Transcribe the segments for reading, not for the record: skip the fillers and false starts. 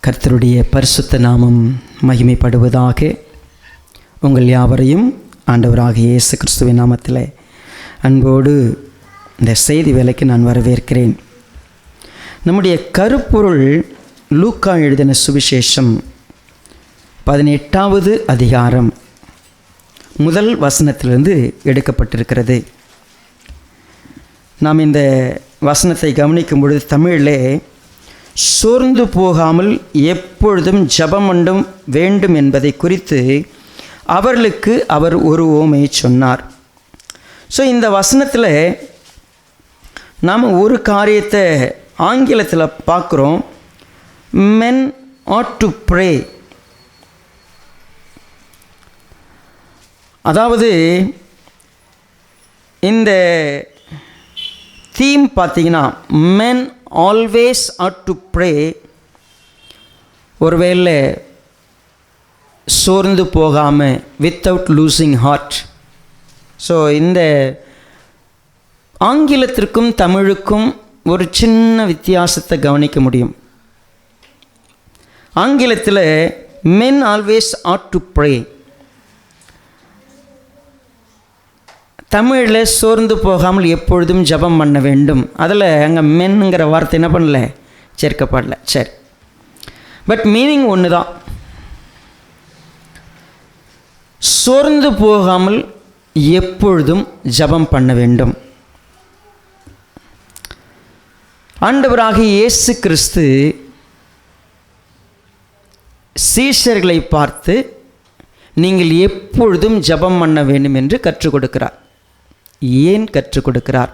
கர்த்தருடைய பரிசுத்த நாமம் மகிமைப்படுவதாக. உங்கள் யாவரையும் ஆண்டவராகிய இயேசு கிறிஸ்துவின் நாமத்தில் அன்போடு இந்த செய்தி வேலைக்கு நான் வரவேற்கிறேன். நம்முடைய கருப்பொருள் லூக்கா எழுதின சுவிசேஷம் 18வது அதிகாரம் முதல் வசனத்திலிருந்து எடுக்கப்பட்டிருக்கிறது. நாம் இந்த வசனத்தை கவனிக்கும் பொழுது தமிழிலே சோர்ந்து போகாமல் எப்பொழுதும் ஜெபம் வேண்டும் என்பதை குறித்து அவர்களுக்கு அவர் ஒரு உவமையை சொன்னார். ஸோ இந்த வசனத்தில் நாம் ஒரு காரியத்தை ஆங்கிலத்தில் பார்க்குறோம். men ought to pray. அதாவது இந்த தீம் பார்த்தீங்கன்னா men always ought to pray. ஒருவேளை சோர்ந்து போகாமல் வித்தவுட் லூசிங் ஹார்ட். ஸோ இந்த ஆங்கிலத்திற்கும் தமிழுக்கும் ஒரு சின்ன வித்தியாசத்தை கவனிக்க முடியும். ஆங்கிலத்தில் men always ought to pray, தமிழில் சோர்ந்து போகாமல் எப்பொழுதும் ஜெபம் பண்ண வேண்டும். அதில் அங்கே மென்னுங்கிற வார்த்தை என்ன பண்ணல, சேர்க்கப்படல. சரி, பட் மீனிங் ஒன்று தான். சோர்ந்து போகாமல் எப்பொழுதும் ஜெபம் பண்ண வேண்டும். ஆண்டவராகிய இயேசு கிறிஸ்து சீஷர்களை பார்த்து நீங்கள் எப்பொழுதும் ஜெபம் பண்ண வேண்டும் என்று கற்றுக் கொடுக்கிறார். ஏன் கற்றுக் கொடுக்கிறார்?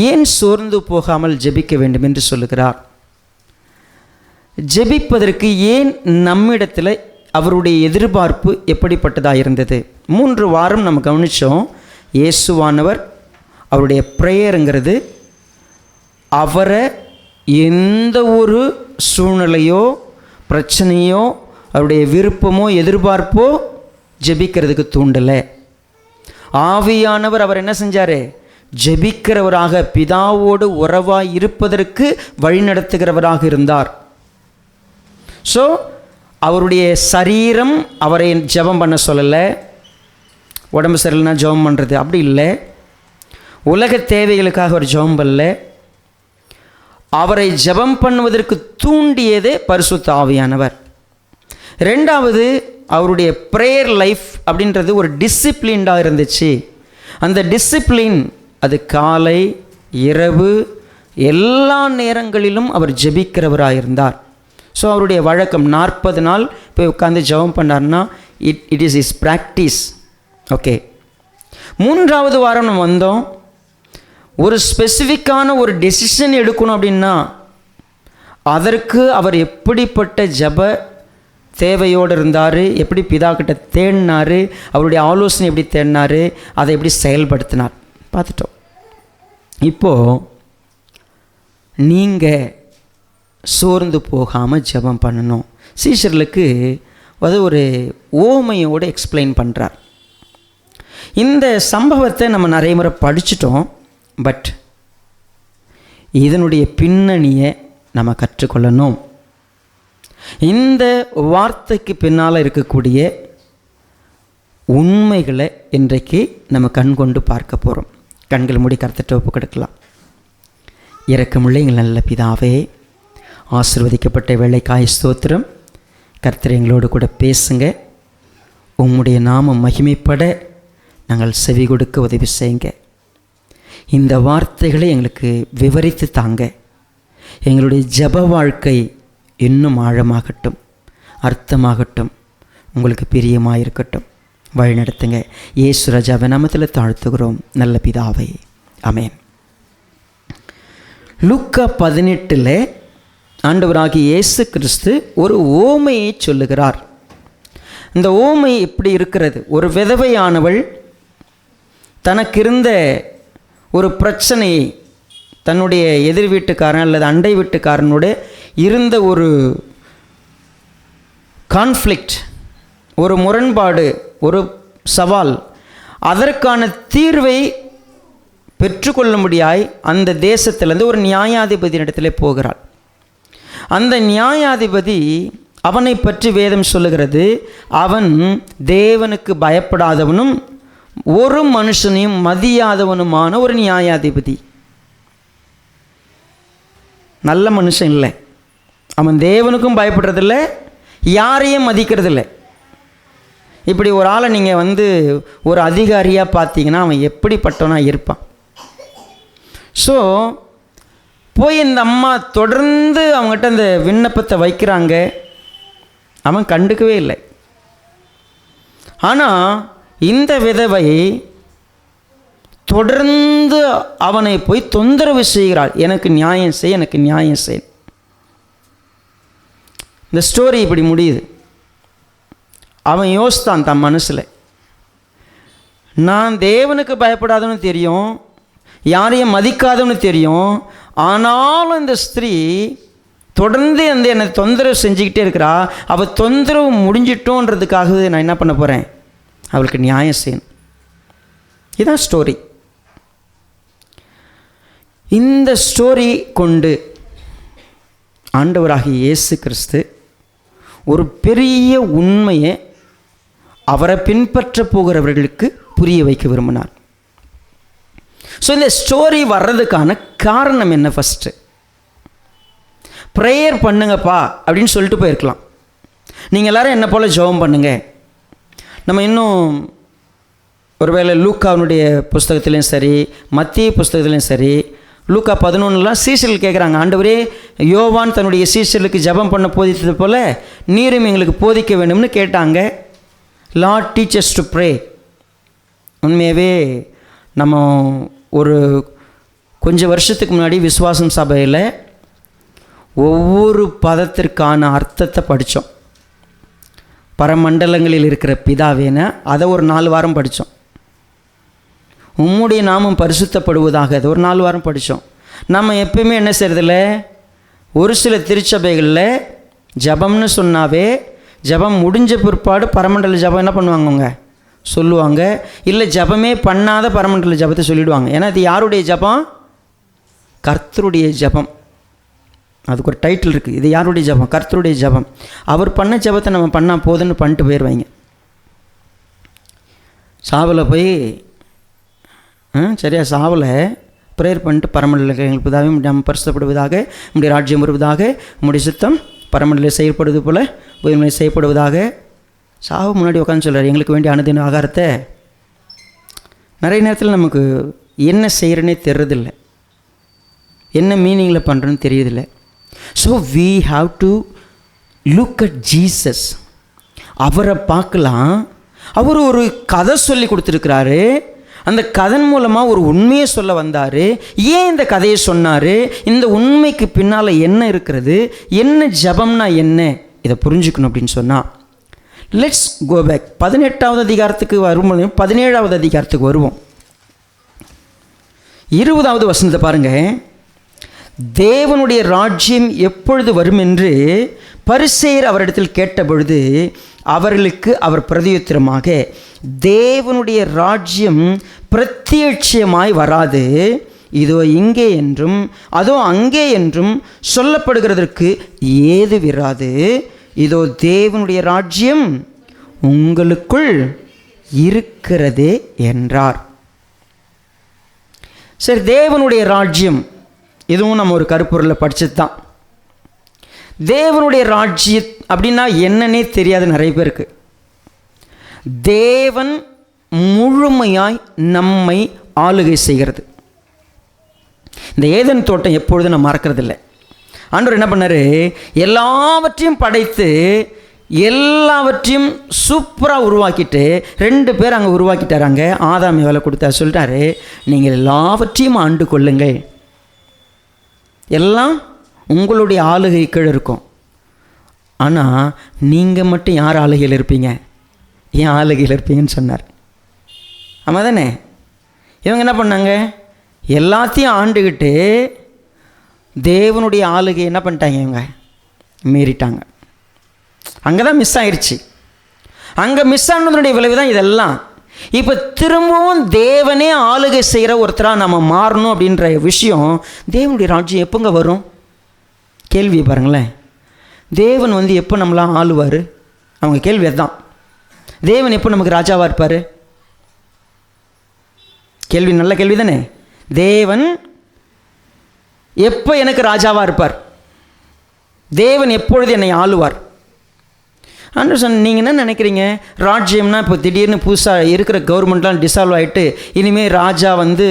ஏன் சோர்ந்து போகாமல் ஜெபிக்க வேண்டும் என்று சொல்லுகிறார்? ஜெபிப்பதற்கு ஏன் நம்மிடத்தில் அவருடைய எதிர்பார்ப்பு எப்படிப்பட்டதாக இருந்தது? 3 வாரம் நம்ம கவனித்தோம். இயேசுவானவர் அவருடைய ப்ரேயருங்கிறது அவரை எந்த ஒரு சூழ்நிலையோ பிரச்சனையோ அவருடைய விருப்பமோ எதிர்பார்ப்போ ஜெபிக்கிறதுக்கு தூண்டலை. ஆவியானவர் அவர் என்ன செஞ்சார்? ஜெபிக்கிறவராக, பிதாவோடு உறவாய் இருப்பதற்கு வழிநடத்துகிறவராக இருந்தார். ஸோ அவருடைய சரீரம் அவரை ஜெபம் பண்ண சொல்லலை. உடம்பு சரியில்லைனா ஜெபம் பண்ணுறது அப்படி இல்லை. உலக தேவைகளுக்காக அவர் ஜெபம் பண்ணல. அவரை ஜெபம் பண்ணுவதற்கு தூண்டியதே பரிசுத்த ஆவியானவர். ரெண்டாவது, அவருடைய ப்ரேயர் லைஃப் அப்படின்றது ஒரு டிசிப்ளின்டாக இருந்துச்சு. அந்த டிசிப்ளின் அது காலை இரவு எல்லா நேரங்களிலும் அவர் ஜெபிக்கிறவராக இருந்தார். ஸோ அவருடைய வழக்கம் 40 நாள் போய் உட்காந்து ஜெபம் பண்ணார்னா it is is practice. Okay, 3வது வாரம் நம்ம வந்தோம். ஒரு ஸ்பெசிஃபிக்கான ஒரு டெசிஷன் எடுக்கணும் அப்படின்னா அதற்கு அவர் எப்படிப்பட்ட ஜெப தேவையோடு இருந்தார், எப்படி பிதாக்கிட்ட தேடினார், அவருடைய ஆலோசனை எப்படி தேடினார், அதை எப்படி செயல்படுத்தினார் பார்த்துட்டோம். இப்போது நீங்கள் சோர்ந்து போகாமல் ஜெபம் பண்ணணும். சீஷர்களுக்கு அது ஒரு ஓமையோடு எக்ஸ்பிளைன் பண்ணுறார். இந்த சம்பவத்தை நம்ம நிறைய முறை படிச்சிட்டோம். பட் இதனுடைய பின்னணியை நம்ம கற்றுக்கொள்ளணும். இந்த வார்த்தைக்கு பின்னால் இருக்கக்கூடிய உண்மைகளை இன்றைக்கு நம்ம கண்கொண்டு பார்க்க போகிறோம். கண்கள் மூடி கர்த்தர்ட்ட ஒப்பு கொடுக்கலாம். இரக்கமுள்ள எங்கள் நல்ல பிதாவே, ஆசீர்வதிக்கப்பட்ட வேளைக்காய் ஸ்தோத்திரம். கர்த்தர் எங்களோடு கூட பேசுங்க. உம்முடைய நாமம் மகிமைப்பட நாங்கள் செவி கொடுக்க உதவி செய்யுங்க. இந்த வார்த்தைகளை எங்களுக்கு விவரித்து தாங்க. எங்களுடைய ஜெப வாழ்க்கை இன்னும் ஆழமாகட்டும், அர்த்தமாகட்டும், உங்களுக்கு பிரியமாயிருக்கட்டும். வழிநடத்துங்க. இயேசு ராஜாவை நாமத்தில் தாழ்த்துகிறோம் நல்ல பிதாவே, ஆமென். லூக்கா 18 ஆண்டவராகிய இயேசு கிறிஸ்து ஒரு ஓமையை சொல்லுகிறார். இந்த ஓமை எப்படி இருக்கிறது? ஒரு விதவையானவள் தனக்கிருந்த ஒரு பிரச்சனையை தன்னுடைய எதிர் வீட்டுக்காரன் அல்லது அண்டை வீட்டுக்காரனோட இருந்த ஒரு கான்ஃப்ளிக்ட், ஒரு முரண்பாடு, ஒரு சவால், அதற்கான தீர்வை பெற்றுக்கொள்ள முடியாய் அந்த தேசத்திலேருந்து ஒரு நியாயாதிபதியிடத்திலே போகிறாள். அந்த நியாயாதிபதி அவனை பற்றி வேதம் சொல்லுகிறது, அவன் தேவனுக்கு பயப்படாதவனும் ஒரு மனுஷனையும் மதியாதவனுமான ஒரு நியாயாதிபதி. நல்ல மனுஷன் இல்லை. அவன் தேவனுக்கும் பயப்படுறதில்லை, யாரையும் மதிக்கிறதில்லை. இப்படி ஒரு ஆளை நீங்கள் ஒரு அதிகாரியாக பார்த்தீங்கன்னா அவன் எப்படிப்பட்டவனா இருப்பான். ஸோ போய் இந்த அம்மா தொடர்ந்து அவங்ககிட்ட அந்த விண்ணப்பத்தை வைக்கிறாங்க, அவன் கண்டுக்கவே இல்லை. ஆனால் இந்த விதவை தொடர்ந்து அவனை போய் தொந்தரவு செய்கிறாள், எனக்கு நியாயம் செய், எனக்கு நியாயம் செய். இந்த ஸ்டோரி இப்படி முடியுது. அவன் யோசித்தான் தன் மனசில், நான் தேவனுக்கு பயப்படாதவனு தெரியும், யாரையும் மதிக்காதவனு தெரியும், ஆனாலும் இந்த ஸ்திரீ தொடர்ந்து என்னை தொந்தரவு செஞ்சுக்கிட்டே இருக்கிறா. அவள் தொந்தரவு முடிஞ்சிட்டோன்றதுக்காகவே நான் என்ன பண்ண போகிறேன், அவளுக்கு நியாயம் செய்யணும். இதுதான் ஸ்டோரி. இந்த ஸ்டோரி கொண்டு ஆண்டவராகிய இயேசு கிறிஸ்து ஒரு பெரிய உண்மையை அவரை பின்பற்ற போகிறவர்களுக்கு புரிய வைக்க விரும்பினார். ஸோ இந்த ஸ்டோரி வர்றதுக்கான காரணம் என்ன? ஃபஸ்ட்டு ப்ரேயர் பண்ணுங்கப்பா அப்படின்னு சொல்லிட்டு போயிருக்கலாம். நீங்கள் எல்லோரும் என்ன போல் ஜெபம் பண்ணுங்க. நம்ம இன்னும் ஒருவேளை லூக்காவுடைய புஸ்தகத்துலேயும் சரி, மத்திய புஸ்தகத்துலேயும் சரி, லூக்கா 11 சீசர்கள் கேட்குறாங்க, ஆண்டவரே யோவான் தன்னுடைய சீசர்களுக்கு ஜெபம் பண்ண போதித்தது போல் நீரும் எங்களுக்கு போதிக்க வேண்டும்னு கேட்டாங்க. Lord teachers to pray. உண்மையாகவே நம்ம ஒரு கொஞ்சம் வருஷத்துக்கு முன்னாடி விசுவாசம் சபையில் ஒவ்வொரு பதத்திற்கான அர்த்தத்தை படித்தோம். பரமண்டலங்களில் இருக்கிற பிதாவேன அதை ஒரு 4 வாரம் படித்தோம். உம்முடைய நாமம் பரிசுத்தப்படுவதாக அதை ஒரு 4 வாரம் படித்தோம். நம்ம எப்பயுமே என்ன செய்கிறதில்ல, ஒரு சில திருச்சபைகளில் ஜபம்னு சொன்னாவே ஜபம் முடிஞ்ச பிற்பாடு பரமண்டல ஜபம் என்ன பண்ணுவாங்கங்க சொல்லுவாங்க, இல்லை ஜபமே பண்ணாத பரமண்டல ஜபத்தை சொல்லிவிடுவாங்க. ஏன்னா இது யாருடைய ஜபம்? கர்த்தருடைய ஜபம். அதுக்கு ஒரு டைட்டில் இருக்குது, இது யாருடைய ஜபம்? கர்த்தருடைய ஜபம். அவர் பண்ண ஜபத்தை நம்ம பண்ணால் போதுன்னு பண்ணிட்டு போயிடுவாங்க. சாவில் போய் சரியா சாவில் ப்ரேயர் பண்ணிட்டு பரமண்டல எங்களுக்கு பிதாவே நம்ம பரிசுத்தப்படுவதாக, நம்முடைய ராஜ்யம் வருவதாக, நம்முடைய சித்தம் பரமண்டலில் செயல்படுவது போல் உயிர்மை செய்யப்படுவதாக. சாவு முன்னாடி உட்காந்து சொல்கிறார், எங்களுக்கு வேண்டிய அனுதின ஆகாரத்தை. நிறைய நேரத்தில் நமக்கு என்ன செய்கிறேன்னே தெரியுதில்லை, என்ன மீனிங்கில் பண்ணுறேன்னு தெரியுதில்லை. So we have to look at Jesus. அவரை பார்க்கலாம். அவர் ஒரு கதை சொல்லி கொடுத்துருக்கிறாரு. அந்த கதன் மூலமாக ஒரு உண்மையை சொல்ல வந்தார். ஏன் இந்த கதையை சொன்னார், இந்த உண்மைக்கு பின்னால் என்ன இருக்கிறது, என்ன ஜபம்னா என்ன, இதை புரிஞ்சுக்கணும் அப்படின்னு சொன்னால் லெட்ஸ் கோ பேக். 18வது அதிகாரத்துக்கு வரும்போது 17வது அதிகாரத்துக்கு வருவோம். 20வது வசனத்தை பாருங்கள். தேவனுடைய ராஜ்யம் எப்பொழுது வரும் என்று பரிசேயர் அவரிடத்தில் கேட்டபொழுது அவர்களுக்கு அவர் பிரதியுத்தரமாக, தேவனுடைய ராஜ்யம் பிரத்யட்சமாய் வராது, இதோ இங்கே என்றும் அதோ அங்கே என்றும் சொல்லப்படுகிறதற்கு ஏது விராது, இதோ தேவனுடைய ராஜ்யம் உங்களுக்குள் இருக்கிறதே என்றார். சரி, தேவனுடைய ராஜ்யம் இதுவும் நம்ம ஒரு கருப்பொருளில் படிச்சது தான். தேவனுடைய ராஜ்யம் அப்படின்னா என்னன்னே தெரியாது நிறைய பேருக்கு. தேவன் முழுமையாய் நம்மை ஆளுகை செய்கிறது. இந்த ஏதேன் தோட்டம் எப்பொழுதும் நம்ம மறக்கிறதில்லை. ஆண்டவர் என்ன பண்ணார், எல்லாவற்றையும் படைத்து எல்லாவற்றையும் சூப்பராக உருவாக்கிட்டு 2 பேர் அங்கே உருவாக்கிட்டாராங்க. ஆதாம் வேலை கொடுத்தாரு. சொல்லிட்டாரு, நீங்கள் எல்லாவற்றையும் ஆண்டு கொள்ளுங்கள், எல்லாம் உங்களுடைய ஆளுகை கீழே இருக்கும். ஆனால் நீங்கள் மட்டும் யார் ஆளுகையில் இருப்பீங்க, ஏன் ஆளுகையில் இருப்பீங்கன்னு சொன்னார். ஆமாம் தானே? இவங்க என்ன பண்ணாங்க, எல்லாத்தையும் ஆண்டுக்கிட்டு தேவனுடைய ஆளுகை என்ன பண்ணிட்டாங்க, இவங்க மீறிட்டாங்க. அங்கே தான் மிஸ் ஆயிடுச்சு. அங்கே மிஸ் ஆனதுடைய விளைவு தான் இதெல்லாம். இப்போ திரும்பவும் தேவனே ஆளுகை செய்கிற ஒருத்தராக நம்ம மாறணும் அப்படின்ற விஷயம். தேவனுடைய ராஜ்யம் எப்போங்க வரும்? கேள்வியை பாருங்களேன். தேவன் வந்து எப்போ நம்மளாம் ஆளுவார்? அவங்க கேள்வி அதுதான். தேவன் எப்போ நமக்கு ராஜாவாக இருப்பார்? கேள்வி நல்ல கேள்வி தானே. தேவன் எப்போ எனக்கு ராஜாவாக இருப்பார்? தேவன் எப்பொழுது என்னை ஆளுவார்? ஆண்டவர் சொன்ன, நீங்கள் என்ன நினைக்கிறீங்க? ராஜ்யம்னா இப்போ திடீர்னு புதுசாக இருக்கிற கவர்மெண்ட்லாம் டிசால்வ் ஆகிட்டு இனிமேல் ராஜா வந்து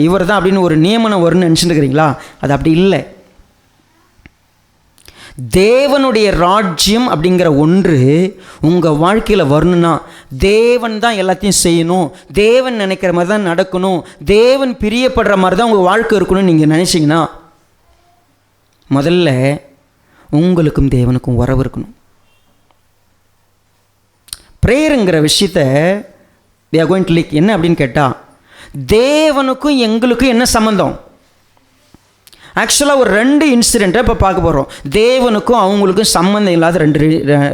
இவர் தான் அப்படின்னு ஒரு நியமனம் வரும்னு நினச்சிட்டு இருக்கிறீங்களா? அது அப்படி இல்லை. தேவனுடைய ராஜ்யம் அப்படிங்கிற ஒன்று உங்கள் வாழ்க்கையில் வரணும்னா தேவன் தான் எல்லாத்தையும் செய்யணும், தேவன் நினைக்கிற மாதிரி தான் நடக்கணும், தேவன் பிரியப்படுற மாதிரி தான் உங்கள் வாழ்க்கை இருக்கணும்னு நீங்கள் நினச்சிங்கன்னா முதல்ல உங்களுக்கும் தேவனுக்கும் உறவு இருக்கணும். ப்ரேயருங்கிற விஷயத்தை we are going to leak என்ன அப்படின்னு கேட்டால், தேவனுக்கும் எங்களுக்கும் என்ன சம்மந்தம்? ஆக்சுவலாக ஒரு 2 இன்சிடெண்ட்டை இப்போ பார்க்க போகிறோம். தேவனுக்கும் அவங்களுக்கும் சம்மந்தம் இல்லாத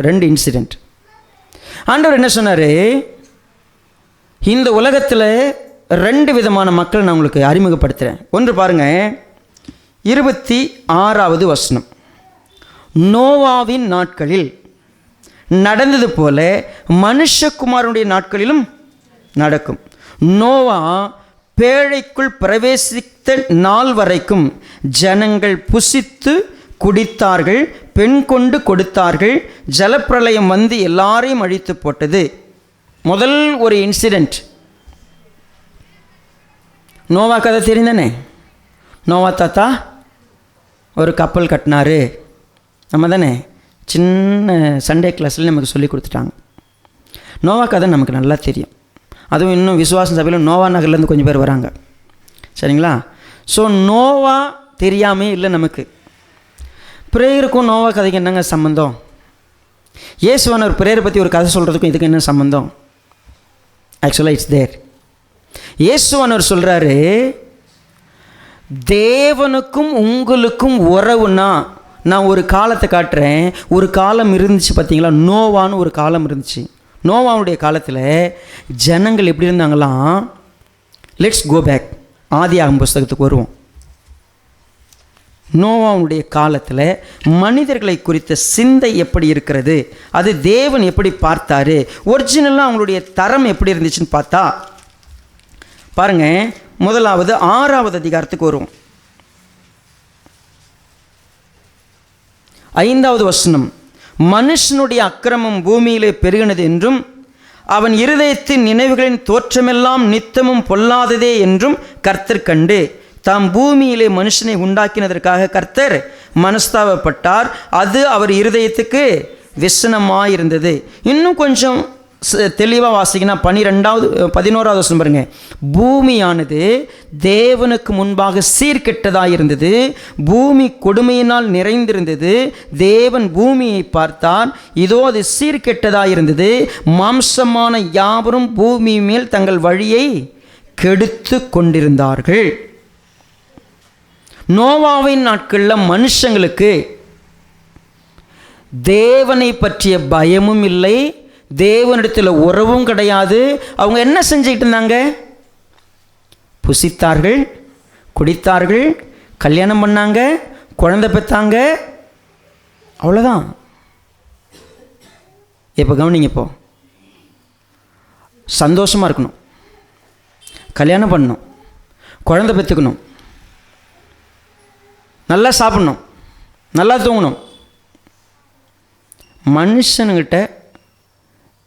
ரெண்டு இன்சிடெண்ட். ஆண்டவர் என்ன சொன்னார்? இந்த உலகத்தில் 2 விதமான மக்கள் நான் உங்களுக்கு அறிமுகப்படுத்துகிறேன். ஒன்று பாருங்கள், 26வது வசனம். நோவாவின் நாட்களில் நடந்தது போல மனுஷகுமாரனுடைய நாட்களிலும் நடக்கும். நோவா பேழைக்குள் பிரவேசித்த நாள் வரைக்கும் ஜனங்கள் புசித்து குடித்தார்கள், பெண் கொண்டு கொடுத்தார்கள், ஜலப்பிரளயம் வந்து எல்லாரையும் அழித்து போட்டது. முதல் ஒரு இன்சிடெண்ட். நோவா கதை தெரிந்தானே. நோவா தாத்தா ஒரு கப்பல் கட்டினார். நம்ம தானே சின்ன சண்டே கிளாஸில் நமக்கு சொல்லி கொடுத்துட்டாங்க. நோவா கதை நமக்கு நல்லா தெரியும். அதுவும் இன்னும் விசுவாச சபையில் நோவா நகர்லேருந்து கொஞ்சம் பேர் வராங்க, சரிங்களா? ஸோ நோவா தெரியாமே இல்லை நமக்கு. ப்ரேயருக்கும் நோவா கதைக்கு என்னங்க சம்மந்தம்? இயேசுவான ஒரு ப்ரேயரை பற்றி ஒரு கதை சொல்கிறதுக்கும் இதுக்கு என்ன சம்மந்தம்? ஆக்சுவலாக இட்ஸ் தேர். இயேசுவானவர் சொல்கிறாரு, தேவனுக்கும் உங்களுக்கும் உறவுனா, நான் ஒரு காலத்தை காட்டுறேன். ஒரு காலம் இருந்துச்சு பார்த்தீங்களா, நோவான்னு ஒரு காலம் இருந்துச்சு. நோவாவுடைய காலத்தில் ஜனங்கள் எப்படி இருந்தாங்களாம்? லெட்ஸ் கோ பேக், ஆதியாகமம் புஸ்தகத்துக்கு வருவோம். நோவாவுடைய காலத்தில் மனிதர்களை குறித்த சிந்தை எப்படி இருக்கிறது, அது தேவன் எப்படி பார்த்தாரு, ஒரிஜினலாக அவங்களுடைய தரம் எப்படி இருந்துச்சுன்னு பார்த்தா பாருங்கள். முதலாவது 6வது அதிகாரத்துக்கு வருவோம். 5வது வசனம். மனுஷனுடைய அக்கிரமம் பூமியிலே பெருகினது என்றும் அவன் இருதயத்தின் நினைவுகளின் தோற்றமெல்லாம் நித்தமும் பொல்லாததே என்றும் கர்த்தர் கண்டு தாம் பூமியிலே மனுஷனை உண்டாக்கினதற்காக கர்த்தர் மனஸ்தாபப்பட்டார். அது அவர் இருதயத்துக்கு விசனமாயிருந்தது. இன்னும் கொஞ்சம் தெளிவாக வாசிக்கினா 11வது வசனம் பாருங்க. பூமியானது தேவனுக்கு முன்பாக சீர்கெட்டதாக இருந்தது, பூமி கொடுமையினால் நிறைந்திருந்தது. தேவன் பூமியை பார்த்தார், இதோ அது சீர்கெட்டதாக இருந்தது, மாம்சமான யாவரும் பூமி மேல் தங்கள் வழியை கெடுத்து கொண்டிருந்தார்கள். நோவாவின் நாட்களில் மனுஷங்களுக்கு தேவனை பற்றிய பயமும் இல்லை, தேவனிடத்தில் உறவும் கிடையாது. அவங்க என்ன செஞ்சுக்கிட்டு இருந்தாங்க? புசித்தார்கள், குடித்தார்கள், கல்யாணம் பண்ணாங்க, குழந்தை பெற்றாங்க, அவ்வளோதான். இப்போ கவனிங்க, இப்போ சந்தோஷமாக இருக்கணும், கல்யாணம் பண்ணணும், குழந்தை பெற்றுக்கணும், நல்லா சாப்பிடணும், நல்லா தூங்கணும். மனுஷனுக்கிட்ட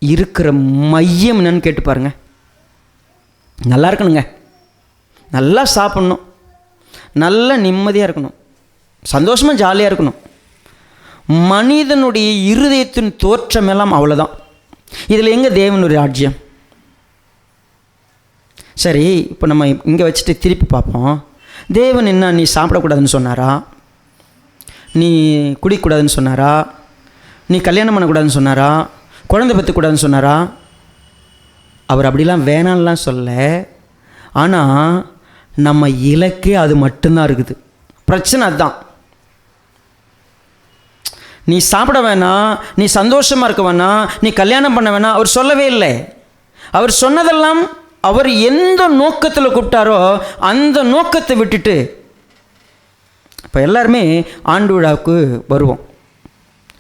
இருக்கிற மையம் என்னன்னு கேட்டு பாருங்க. நல்லா இருக்கணுங்க, நல்லா சாப்பிட்ணும், நல்ல நிம்மதியாக இருக்கணும், சந்தோஷமாக ஜாலியாக இருக்கணும். மனிதனுடைய இருதயத்தின் தோற்றம் எல்லாம் அவ்வளோதான். இதில் எங்கே தேவனுடைய ராஜ்யம்? சரி, இப்போ நம்ம இங்கே வச்சுட்டு திருப்பி பார்ப்போம். தேவன் என்ன, நீ சாப்பிடக்கூடாதுன்னு சொன்னாரா? நீ குடிக்கக்கூடாதுன்னு சொன்னாரா? நீ கல்யாணம் பண்ணக்கூடாதுன்னு சொன்னாரா? குழந்தை பெற்றக்கூடாதுன்னு சொன்னாரா? அவர் அப்படிலாம் வேணான்லாம் சொல்ல. ஆனால் நம்ம இலக்கே அது மட்டும்தான் இருக்குது. பிரச்சனை அதுதான். நீ சாப்பிட வேணாம், நீ சந்தோஷமாக இருக்க வேணாம், நீ கல்யாணம் பண்ண வேணாம் அவர் சொல்லவே இல்லை. அவர் சொன்னதெல்லாம் அவர் எந்த நோக்கத்தில் கூப்பிட்டாரோ அந்த நோக்கத்தை விட்டுட்டு இப்போ எல்லாருமே ஆண்டு விழாவுக்கு வருவோம்.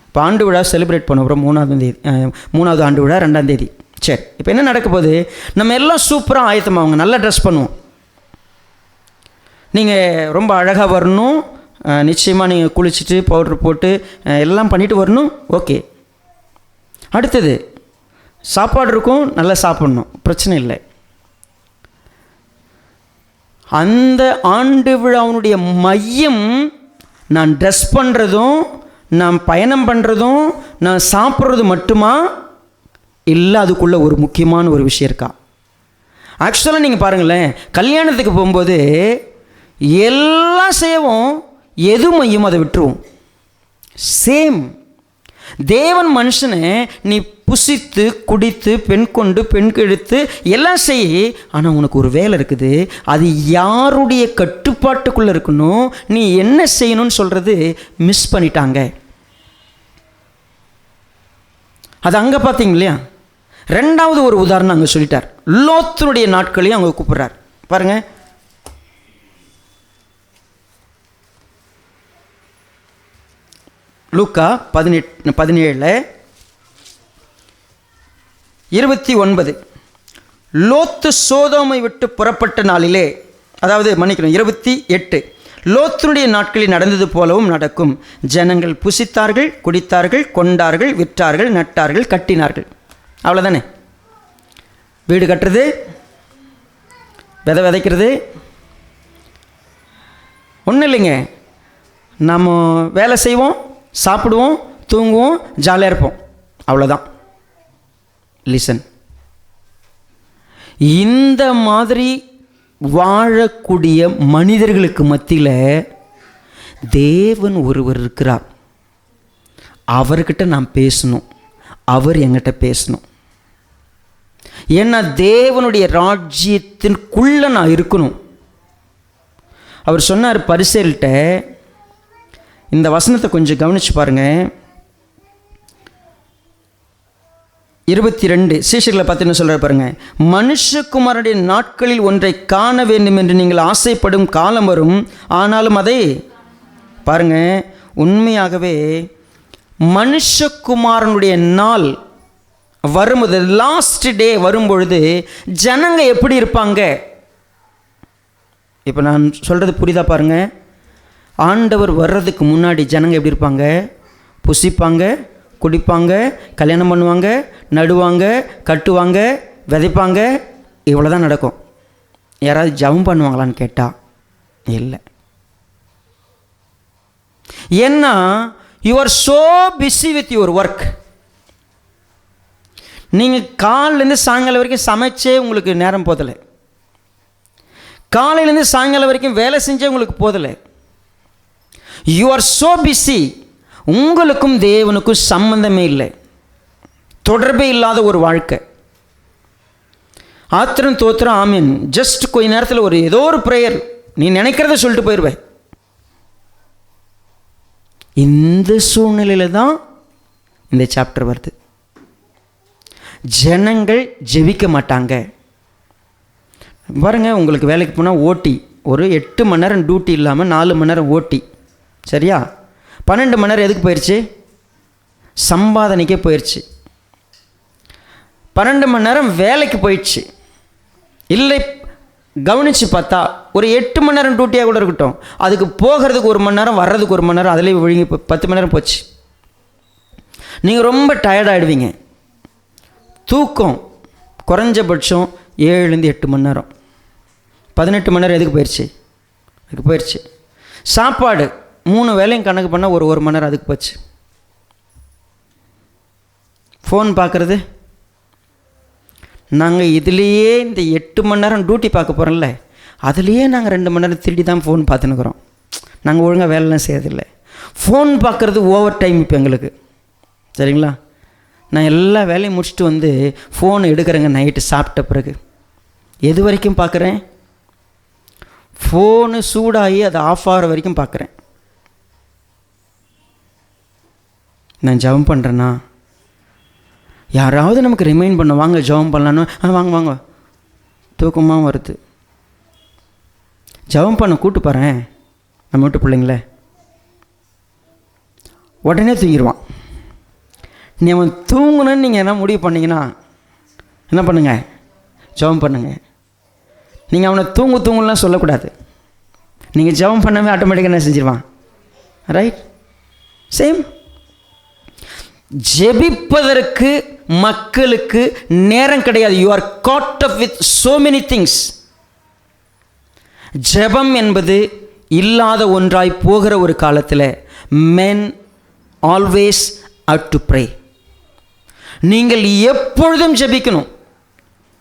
இப்போ ஆண்டு விழா செலிப்ரேட் பண்ண போகிறோம் 3வது ஆண்டு விழா 2ஆம் தேதி. சரி, இப்போ என்ன நடக்க போகுது? நம்ம எல்லாம் சூப்பராக ஆயத்தமாகுங்க, நல்லா ட்ரெஸ் பண்ணுவோம். நீங்கள் ரொம்ப அழகாக வரணும், நிச்சயமாக நீங்கள் குளிச்சுட்டு பவுட்ரு போட்டு எல்லாம் பண்ணிவிட்டு வரணும். ஓகே, அடுத்தது சாப்பாடு இருக்கும், நல்லா சாப்பிட்ணும், பிரச்சனை இல்லை. அந்த ஆண்டு விழாவுடைய மையம் நான் ட்ரெஸ் பண்ணுறதும், நான் பயணம் பண்ணுறதும், நான் சாப்பிட்றது மட்டுமா இல்லை? அதுக்குள்ளே ஒரு முக்கியமான ஒரு விஷயம் இருக்கா? ஆக்சுவலாக நீங்கள் பாருங்களேன், கல்யாணத்துக்கு போகும்போது எல்லாம் செய்வோம், எது மையம் அதை விட்டுருவோம். சேம் தேவன் மனுஷனை நீ புசித்து குடித்து பெண் கொண்டு பெண் கெடுத்து எல்லாம் செய், ஆனால் உனக்கு ஒரு வேலை இருக்குது, அது யாருடைய கட்டுப்பாட்டுக்குள்ளே இருக்கணும், நீ என்ன செய்யணும்னு சொல்கிறது மிஸ் பண்ணிட்டாங்க. அது அங்கே பார்த்தீங்க இல்லையா? 2வது ஒரு உதாரணம் அங்கே சொல்லிட்டார். லோத்தினுடைய நாட்களையும் அங்கே கூப்பிட்றார். பாருங்கள், லூக்கா 17:29. லோத்து சோதோமை விட்டு புறப்பட்ட நாளிலே, அதாவது மன்னிக்கணும் 28, லோத்தினுடைய நாட்களில் நடந்தது போலவும் நடக்கும். ஜனங்கள் புசித்தார்கள், குடித்தார்கள், கொண்டார்கள், விற்றார்கள், நட்டார்கள், கட்டினார்கள். அவ்வளோதானே? வீடு கட்டுறது, விதை விதைக்கிறது ஒன்றும் இல்லைங்க. நம்ம வேலை செய்வோம், சாப்பிடுவோம், தூங்குவோம், ஜாலியாக இருப்போம், அவ்வளோதான். லிசன், இந்த மாதிரி வாழக்கூடிய மனிதர்களுக்கு மத்தியில் தேவன் ஒருவர் இருக்கிறார். அவர்கிட்ட நான் பேசணும், அவர் என்கிட்ட பேசணும். ஏன்னா தேவனுடைய ராஜ்யத்திற்குள்ளே நான் இருக்கணும். அவர் சொன்னார் பரிசேயர்கிட்ட, இந்த வசனத்தை கொஞ்சம் கவனித்து பாருங்கள். 22 சீஷர்களை பார்த்து என்ன சொல்கிறார் பாருங்கள். மனுஷகுமாரனுடைய நாட்களில் ஒன்றை காண வேண்டும் என்று நீங்கள் ஆசைப்படும் காலம் வரும், ஆனாலும் அதை பாருங்கள், உண்மையாகவே மனுஷகுமாரனுடைய நாள் வரும்போது, லாஸ்ட் டே வரும்பொழுது ஜனங்க எப்படி இருப்பாங்க? இப்போ நான் சொல்கிறது புரியுதா பாருங்கள். ஆண்டவர் வர்றதுக்கு முன்னாடி ஜனங்க எப்படி இருப்பாங்க? புசிப்பாங்க, குடிப்பாங்க, கல்யாணம் பண்ணுவாங்க, நடுவாங்க, கட்டுவாங்க, விதைப்பாங்க, இவ்வளோ தான் நடக்கும். யாராவது ஜெபம் பண்ணுவாங்களான்னு கேட்டால் இல்லை. ஏன்னா you are so busy with your work. நீங்கள் காலையிலேருந்து சாயங்காலம் வரைக்கும் சமைச்சே உங்களுக்கு நேரம் போதலை, காலையிலேருந்து சாயங்காலம் வரைக்கும் வேலை செஞ்சே உங்களுக்கு போதலை. You are so busy. உங்களுக்கும் தேவனுக்கும் சம்பந்தமே இல்லை, தொடர்பே இல்லாத ஒரு வாழ்க்கை. ஆத்திரம் தோத்திரம் ஆமீன், ஜஸ்ட் கொஞ்ச நேரத்தில் ஒரு ஏதோ ஒரு ப்ரேயர், நீ நினைக்கிறத சொல்லிட்டு போயிடுவேன். இந்த சூழ்நிலையில் தான் இந்த சாப்டர் வருது. ஜனங்கள் ஜெபிக்க மாட்டாங்க. பாருங்க, உங்களுக்கு வேலைக்கு போனால் ஓட்டி, ஒரு 8 மணி நேரம் டியூட்டி இல்லாமல் 4 மணி நேரம் ஓட்டி, சரியா? 12 மணி நேரம் எதுக்கு போயிடுச்சு? சம்பாதனைக்கே போயிடுச்சு. 12 மணி நேரம் வேலைக்கு போயிடுச்சு. இல்லை, கவனித்து பார்த்தா ஒரு 8 மணி நேரம் டியூட்டியாக கூட இருக்கட்டும், அதுக்கு போகிறதுக்கு 1 மணி நேரம், வர்றதுக்கு 1 மணி நேரம், அதிலே விழுங்கி 10 மணி நேரம் போச்சு. நீங்கள் ரொம்ப டயர்டாகிடுவீங்க. தூக்கம் குறைஞ்சபட்சம் 7லேருந்து 8 மணி நேரம், 18 மணி நேரம் எதுக்கு போயிடுச்சு? அதுக்கு போயிடுச்சு. சாப்பாடு 3 வேலையும் கணக்கு பண்ணால் ஒரு 1 மணி நேரம் அதுக்கு போச்சு. ஃபோன் பார்க்குறது, நாங்கள் இதுலேயே இந்த 8 மணி நேரம் டியூட்டி பார்க்க போகிறோம்ல, அதுலேயே நாங்கள் 2 மணி நேரம் திருடி தான் ஃபோன் பார்த்துன்னுக்குறோம். நாங்கள் ஒழுங்காக வேலைலாம் செய்யறதில்லை. ஃபோன் பார்க்குறது ஓவர் டைம் இப்போ எங்களுக்கு, சரிங்களா? நான் எல்லா வேலையும் முடிச்சுட்டு வந்து ஃபோன் எடுக்கிறேங்க நைட்டு சாப்பிட்ட பிறகு. எது வரைக்கும் பார்க்குறேன்? ஃபோனு சூடாகி அது ஆஃப் ஆகிற வரைக்கும் பார்க்குறேன். நான் ஜெபம் பண்ணுறேன்னா, யாராவது நமக்கு ரிமைண்ட் பண்ண, வாங்க ஜெபம் பண்ணலான்னு, வாங்க வாங்க, தூக்கமாக வருது, ஜெபம் பண்ண கூட்டு போகிறேன். நம்ம வீட்டு பிள்ளைங்கள உடனே தூங்கிடுவான். நீ அவன் தூங்கணுன்னு நீங்கள் என்ன முடிவு பண்ணிங்கன்னா என்ன பண்ணுங்க? ஜெபம் பண்ணுங்க. நீங்கள் அவனை தூங்குலாம் சொல்லக்கூடாது. நீங்கள் ஜெபம் பண்ணவே ஆட்டோமேட்டிக்காக என்ன செஞ்சிருவான்? ரைட்? சேம். ஜெபிப்பதற்கு மக்களுக்கு நேரம் கிடையாது. You are caught up with so many things. ஜெபம் என்பது இல்லாத ஒன்றாய் போகிற ஒரு காலத்தில் men always have to pray. நீங்கள் எப்பொழுதும் ஜெபிக்கணும்.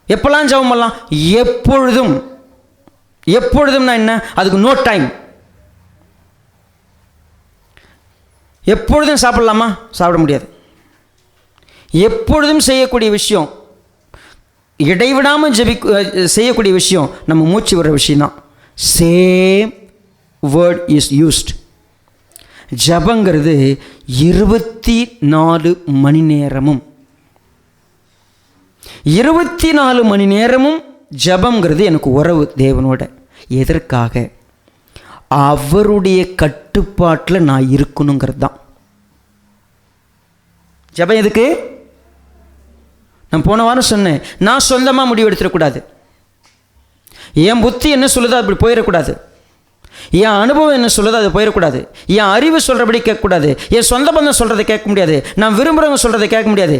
எப்பெல்லாம் ஜெபம் பண்ணலாம்? எப்பொழுதும். எப்பொழுதும்னா என்ன? அதுக்கு நோ டைம். எப்பொழுதும் சாப்பிடலாமா? சாப்பிட முடியாது. எப்பொழுதும் செய்யக்கூடிய விஷயம், இடைவிடாமல் செய்யக்கூடிய விஷயம் நம்ம மூச்சு விடுற விஷயம்தான். Same word is used. ஜபங்கிறது 24 மணி நேரமும் 24 மணி நேரமும் ஜபங்கிறது எனக்கு உறவு தேவனோட. எதற்காக? அவருடைய கட்டுப்பாட்டில் நான் இருக்கணுங்கிறது தான் ஜபம். எதுக்கு? நான் போன வாரம் சொன்னேன், நான் சொந்தமாக முடிவு எடுத்துடக்கூடாது. என் புத்தி என்ன சொல்லுதோ அப்படி போயிடக்கூடாது. என் அனுபவம் என்ன சொல்லுதோ அது போயிடக்கூடாது. என் அறிவு சொல்கிறபடி கேட்கக்கூடாது. என் சொந்த பந்தம் சொல்கிறத கேட்க முடியாது. நான் விரும்புகிறவங்க சொல்கிறத கேட்க முடியாது.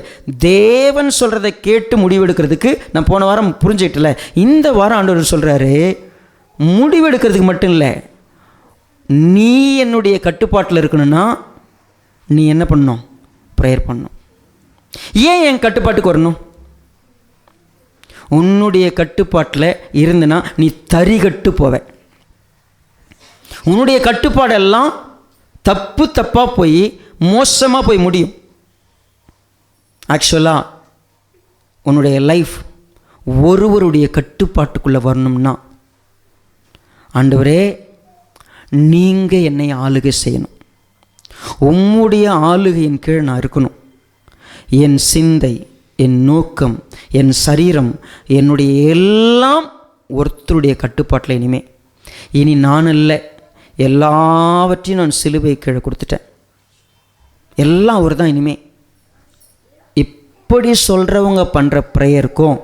தேவன் சொல்கிறத கேட்டு முடிவெடுக்கிறதுக்கு நான் போன வாரம் புரிஞ்சுக்கிட்டல. இந்த வாரம் ஆண்டவர் சொல்கிறாரு, முடிவெடுக்கிறதுக்கு மட்டும் இல்லை, நீ என்னுடைய கட்டுப்பாட்டில் இருக்கணும்னா நீ என்ன பண்ணணும்? ப்ரேயர் பண்ணணும். ஏன் என் கட்டுப்பாட்டுக்கு வரணும்? உன்னுடைய கட்டுப்பாட்டில் இருந்துன்னா நீ தறிகட்டு போவ. உன்னுடைய கட்டுப்பாடெல்லாம் தப்பாக போய் மோசமாக போய் முடியும். ஆக்சுவலாக உன்னுடைய லைஃப் ஒருவருடைய கட்டுப்பாட்டுக்குள்ளே வரணும்னா, ஆண்டவரே நீங்கள் என்னை ஆளுகை செய்யணும், உம்முடைய ஆளுகையின் கீழ் நான் இருக்கணும். என் சிந்தை, என் நோக்கம், என் சரீரம், என்னுடைய எல்லாம் ஒருத்தருடைய கட்டுப்பாட்டில் இனி நான் இல்லை, எல்லாவற்றையும் நான் சிலுவை கீழே கொடுத்துட்டேன், எல்லாம் அவர் தான் இனிமே. இப்படி சொல்கிறவங்க பண்ணுற ப்ரேயருக்கும்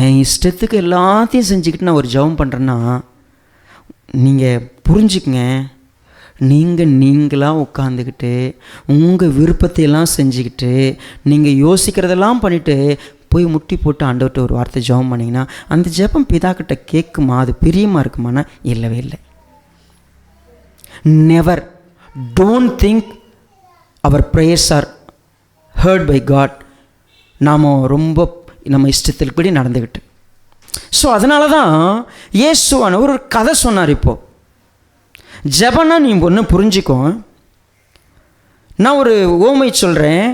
என் இஷ்டத்துக்கு எல்லாத்தையும் செஞ்சுக்கிட்டு நான் ஒரு ஜெபம் பண்ணுறேன்னா, நீங்கள் புரிஞ்சுக்கங்க, நீங்களாக உட்காந்துக்கிட்டு உங்கள் விருப்பத்தையெல்லாம் செஞ்சுக்கிட்டு நீங்கள் யோசிக்கிறதெல்லாம் பண்ணிவிட்டு போய் முட்டி போட்டு ஆண்டவர்கிட்ட ஒரு வார்த்தை ஜெபம் பண்ணிங்கன்னா அந்த ஜெபம் பிதாக்கிட்ட கேட்குமா? அது பிரியமாக இருக்குமானா? இல்லவே இல்லை. Never. Don't think our prayers are heard by God. நாம் ரொம்ப நம்ம இஷ்டத்திற்குபடி நடந்துக்கிட்டு. ஸோ அதனால தான் இயேசுவானவர் ஒரு கதை சொன்னார். இப்போது ஜெபம்னா நீ ஒன்று புரிஞ்சுக்கோ. நான் ஒரு ஓமை சொல்கிறேன்.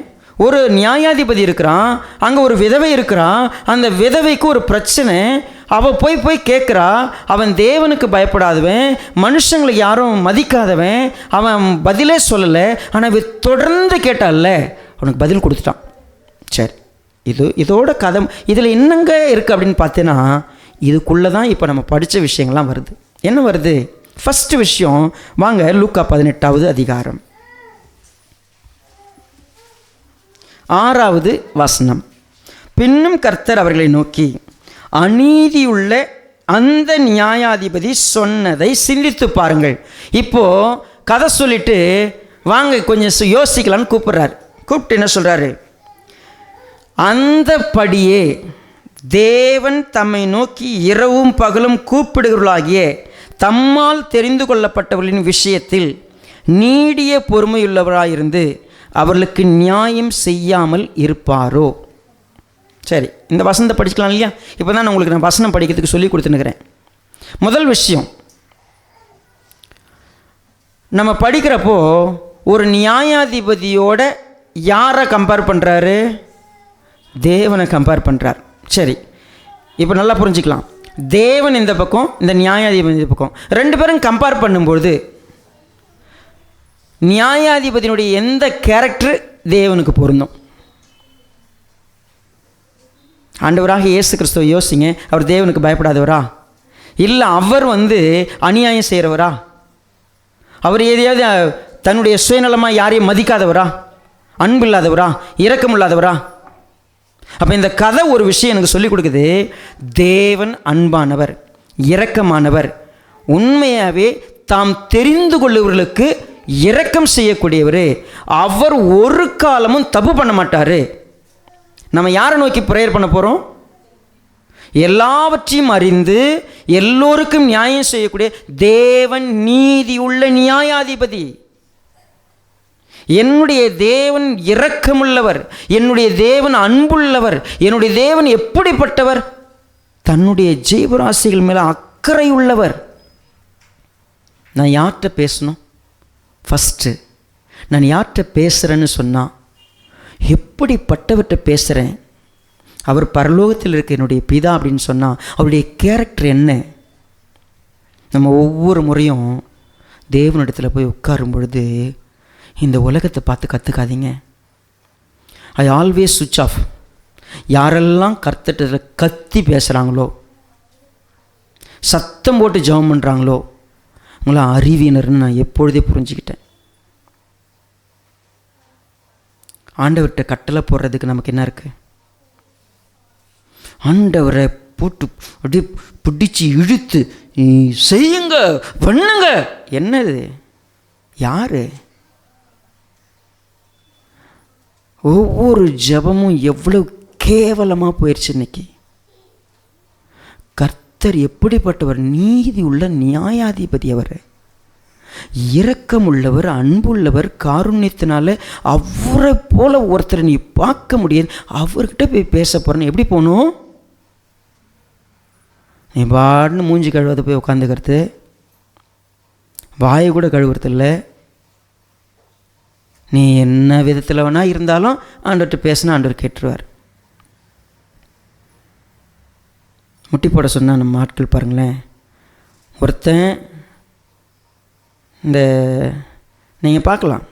ஒரு நியாயாதிபதி இருக்கிறான், அங்கே ஒரு விதவை இருக்கிறான். அந்த விதவைக்கு ஒரு பிரச்சனை. அவள் போய் கேட்குறா. அவன் தேவனுக்கு பயப்படாதவன், மனுஷங்களை யாரும் மதிக்காதவன், அவன் பதிலே சொல்லலை. ஆனால் தொடர்ந்து கேட்டால அவனுக்கு பதில் கொடுத்துட்டான். சரி, இதோட கதை இதில் என்னங்க இருக்குது அப்படின்னு பார்த்தேன்னா, இதுக்குள்ளே தான் இப்போ நம்ம படித்த விஷயங்கள்லாம் வருது. என்ன வருது? ஃபஸ்ட்டு விஷயம் வாங்க, லூக்கா 18வது அதிகாரம் 6வது வசனம். பின்னும் கர்த்தர் அவர்களை நோக்கி, அநீதியுள்ள அந்த நியாயாதிபதி சொன்னதை சிந்தித்து பாருங்கள். இப்போது கதை சொல்லிட்டு வாங்க கொஞ்சம் யோசிக்கலான்னு கூப்பிட்றாரு. கூப்பிட்டு என்ன சொல்கிறாரு? அந்தபடியே தேவன் தம்மை நோக்கி இரவும் பகலும் கூப்பிடுகிறவர்களாகிய தம்மால் தெரிந்து கொள்ளப்பட்டவர்களின் விஷயத்தில் நீடிய பொறுமையுள்ளவராயிருந்து அவர்களுக்கு நியாயம் செய்யாமல் இருப்பாரோ? சரி, இந்த வசனத்தை படிச்சுக்கலாம் இல்லையா? இப்போ தான் உங்களுக்கு நான் வசனம் படிக்கிறதுக்கு சொல்லி கொடுத்துனுக்கிறேன். முதல் விஷயம், நம்ம படிக்கிறப்போ ஒரு நியாயாதிபதியோட யாரை கம்பேர் பண்ணுறாரு? தேவனை கம்பேர் பண்ணுறார். சரி, இப்போ நல்லா புரிஞ்சுக்கலாம். தேவன் இந்த பக்கம், இந்த நியாயாதிபதி இந்த பக்கம், ரெண்டு பேரும் கம்பேர் பண்ணும்போது நியாயாதிபதியினுடைய எந்த கேரக்டர் தேவனுக்கு பொருந்தும்? ஆண்டவராக இயேசு கிறிஸ்துவை யோசிங்க. அவர் தேவனுக்கு பயப்படாதவரா? இல்லை அவர் அநியாயம் செய்கிறவரா? அவர் எதையாவது தன்னுடைய சுயநலமாக யாரையும் மதிக்காதவரா? அன்பு இல்லாதவரா? இரக்கம் இல்லாதவரா? அப்போ இந்த கதை ஒரு விஷயம் எனக்கு சொல்லிக் கொடுக்குது. தேவன் அன்பானவர், இரக்கமானவர், உண்மையாகவே தாம் தெரிந்து கொள்ளுவர்களுக்கு இரக்கம் செய்யக்கூடியவர். அவர் ஒரு காலமும் தப்பு பண்ண மாட்டார். நம்ம யாரை நோக்கி ப்ரேயர் பண்ண போகிறோம்? எல்லாவற்றையும் அறிந்து எல்லோருக்கும் நியாயம் செய்யக்கூடிய தேவன் நீதியுள்ள நியாயாதிபதி. என்னுடைய தேவன் இரக்கமுள்ளவர், என்னுடைய தேவன் அன்புள்ளவர். என்னுடைய தேவன் எப்படிப்பட்டவர்? தன்னுடைய ஜீவராசிகள் மேலே அக்கறை உள்ளவர். நான் யார்கிட்ட பேசணும்? ஃபஸ்ட்டு நான் யார்கிட்ட பேசுகிறேன்னு சொன்னால், எப்படிப்பட்டவர்கிட்ட பேசுகிறேன்? அவர் பரலோகத்தில் இருக்க என்னுடைய பிதா அப்படின்னு சொன்னால் அவருடைய கேரக்டர் என்ன? நம்ம ஒவ்வொரு முறையும் தேவனிடத்தில் போய் உட்காரும் பொழுது இந்த உலகத்தை பார்த்து கற்றுக்காதீங்க. ஐ ஆல்வேஸ் சுவிட்ச் ஆஃப். யாரெல்லாம் கர்த்தர்கிட்ட கத்தி பேசுகிறாங்களோ, சத்தம் போட்டு ஜெபம் பண்ணுறாங்களோ, அவங்களாம் அறிவியினர்னு நான் எப்பொழுதே புரிஞ்சுக்கிட்டேன். ஆண்டவர்கிட்ட கட்டளை போடுறதுக்கு நமக்கு என்ன இருக்குது? ஆண்டவரை போட்டு அப்படியே பிடிச்சி இழுத்து செய்யுங்க பண்ணுங்க. என்னது? யார்? ஒவ்வொரு ஜபமும் எவ்வளோ கேவலமாக போயிடுச்சு இன்னைக்கு. கர்த்தர் எப்படிப்பட்டவர்? நீதி உள்ள நியாயாதிபதி. அவர் இரக்கமுள்ளவர், அன்புள்ளவர், காருண்யத்தினால அவரை போல ஒருத்தரை நீ பார்க்க முடியாது. அவர்கிட்ட போய் பேச போகிறேன்னு எப்படி போகணும்? நீ பாடுன்னு மூஞ்சி கழுவாத போய் உட்காந்துக்கிறது, வாயை கூட கழுவுறது இல்லை. நீ என்ன விதத்தில் வேணால் இருந்தாலும் ஆண்டவர்கிட்ட பேசினா ஆண்டவர் கேட்டுருவார். முட்டி போட சொன்னால் நம்ம ஆட்கள் பாருங்களேன். ஒருத்தன் இந்த நீங்கள் பார்க்கலாம்,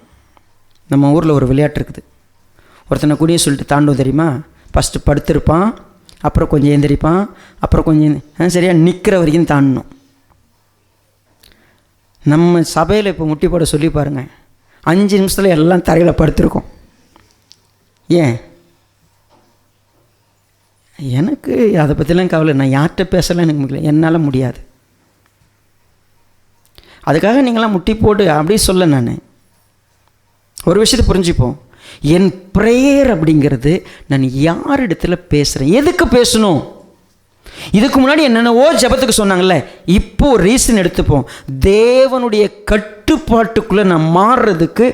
நம்ம ஊரில் ஒரு விளையாட்டு இருக்குது. ஒருத்தனை கூடிய சொல்லிட்டு தாண்டுவோம் தெரியுமா? ஃபஸ்ட்டு படுத்திருப்பான், அப்புறம் கொஞ்சம் எழுந்திரிப்பான், அப்புறம் கொஞ்சம் சரியாக நிற்கிற வரைக்கும் தாண்டணும். நம்ம சபையில் இப்போ முட்டி போட சொல்லி பாருங்கள், 5 நிமிஷத்தில் எல்லாம் தரையில் படுத்திருக்கோம். ஏன்? எனக்கு அதை பற்றிலாம் கவலை. நான் யார்கிட்ட பேசலாம் எனக்கு முடியல, என்னால் முடியாது. அதுக்காக நீங்களாம் முட்டி போடு அப்படி சொல்ல. நான் ஒரு விஷயத்தை புரிஞ்சுப்போம். என் ப்ரேயர் அப்படிங்கிறது நான் யார் இடத்துல பேசுகிறேன், எதுக்கு பேசணும்? இதுக்கு முன்னாடி என்னென்னவோ ஜபத்துக்கு சொன்னாங்கல்ல, இப்போ ரீசன் எடுத்துப்போம். தேவனுடைய கட்டுப்பாட்டுக்குள்ளே நான் மாறுறதுக்கு,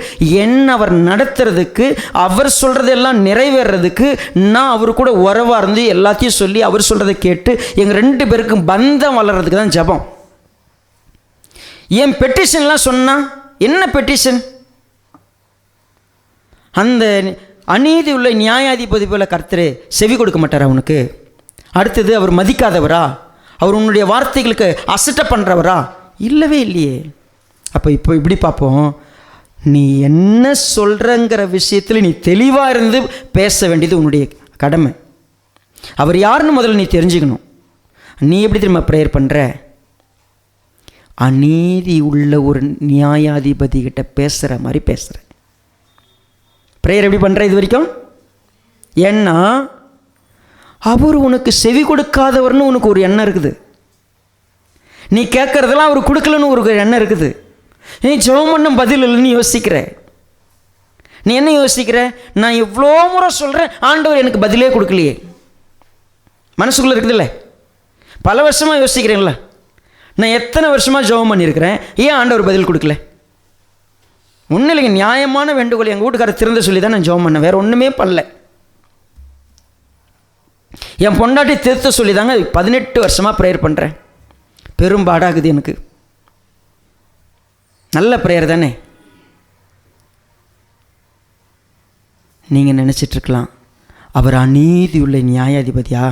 என்ன அவர் நடத்துறதுக்கு, அவர் சொல்கிறதெல்லாம் நிறைவேறதுக்கு, நான் அவர் கூட உறவாக இருந்து எல்லாத்தையும் சொல்லி அவர் சொல்கிறத கேட்டு எங்கள் 2 பேருக்கும் பந்தம் வளர்கிறதுக்கு தான் ஜபம். என் பெட்டிஷன்லாம் சொன்னால் என்ன பெட்டிஷன்? அந்த அநீதி உள்ள நியாயாதிபதி போல கர்த்தரே செவி கொடுக்க மாட்டாரா உனக்கு? அடுத்தது அவர் மதிக்காதவரா? அவர் உன்னுடைய வார்த்தைகளுக்கு அசட்டை பண்ணுறவரா? இல்லவே இல்லையே. அப்போ இப்போ இப்படி பார்ப்போம். நீ என்ன சொல்கிறங்கிற விஷயத்தில் நீ தெளிவாக இருந்து பேச வேண்டியது உன்னுடைய கடமை. அவர் யாருன்னு முதல்ல நீ தெரிஞ்சுக்கணும். நீ எப்படி திரும்ப ப்ரேயர் பண்ணுற? அநீதி உள்ள ஒரு நியாயாதிபதி கிட்ட பேசுகிற மாதிரி பேசுகிற ப்ரேயர் எப்படி பண்ணுற இது வரைக்கும்? ஏன்னா அவர் உனக்கு செவி கொடுக்காதவர்னு உனக்கு ஒரு எண்ணம் இருக்குது. நீ கேட்குறதெல்லாம் அவர் கொடுக்கலன்னு ஒரு எண்ணம் இருக்குது. நீ ஜெபம் பண்ண பதில் இல்லைன்னு யோசிக்கிற. நீ என்ன யோசிக்கிற? நான் இவ்வளோ முறை சொல்கிறேன், ஆண்டவர் எனக்கு பதிலே கொடுக்கலையே. மனசுக்குள்ளே இருக்குதுல்ல, பல வருஷமாக யோசிக்கிறேன்ல, நான் எத்தனை வருஷமாக ஜெபம் பண்ணியிருக்கிறேன், ஏன் ஆண்டவர் பதில் கொடுக்கல? ஒன்றும் இல்லைங்க, நியாயமான வேண்டுகோள் எங்கள் வீட்டுக்காரர் திறந்து சொல்லி தான் நான் ஜெபம் பண்ணேன், வேறு ஒன்றுமே பண்ணல. என் பொண்டாட்டி திருத்த சொல்லி தாங்க 18 வருஷமாக ப்ரேயர் பண்ணுறேன். பெரும்பாடாகுது எனக்கு. நல்ல ப்ரேயர் தானே? நீங்கள் நினச்சிட்ருக்கலாம், அவர் அநீதி உள்ள நியாயாதிபதியா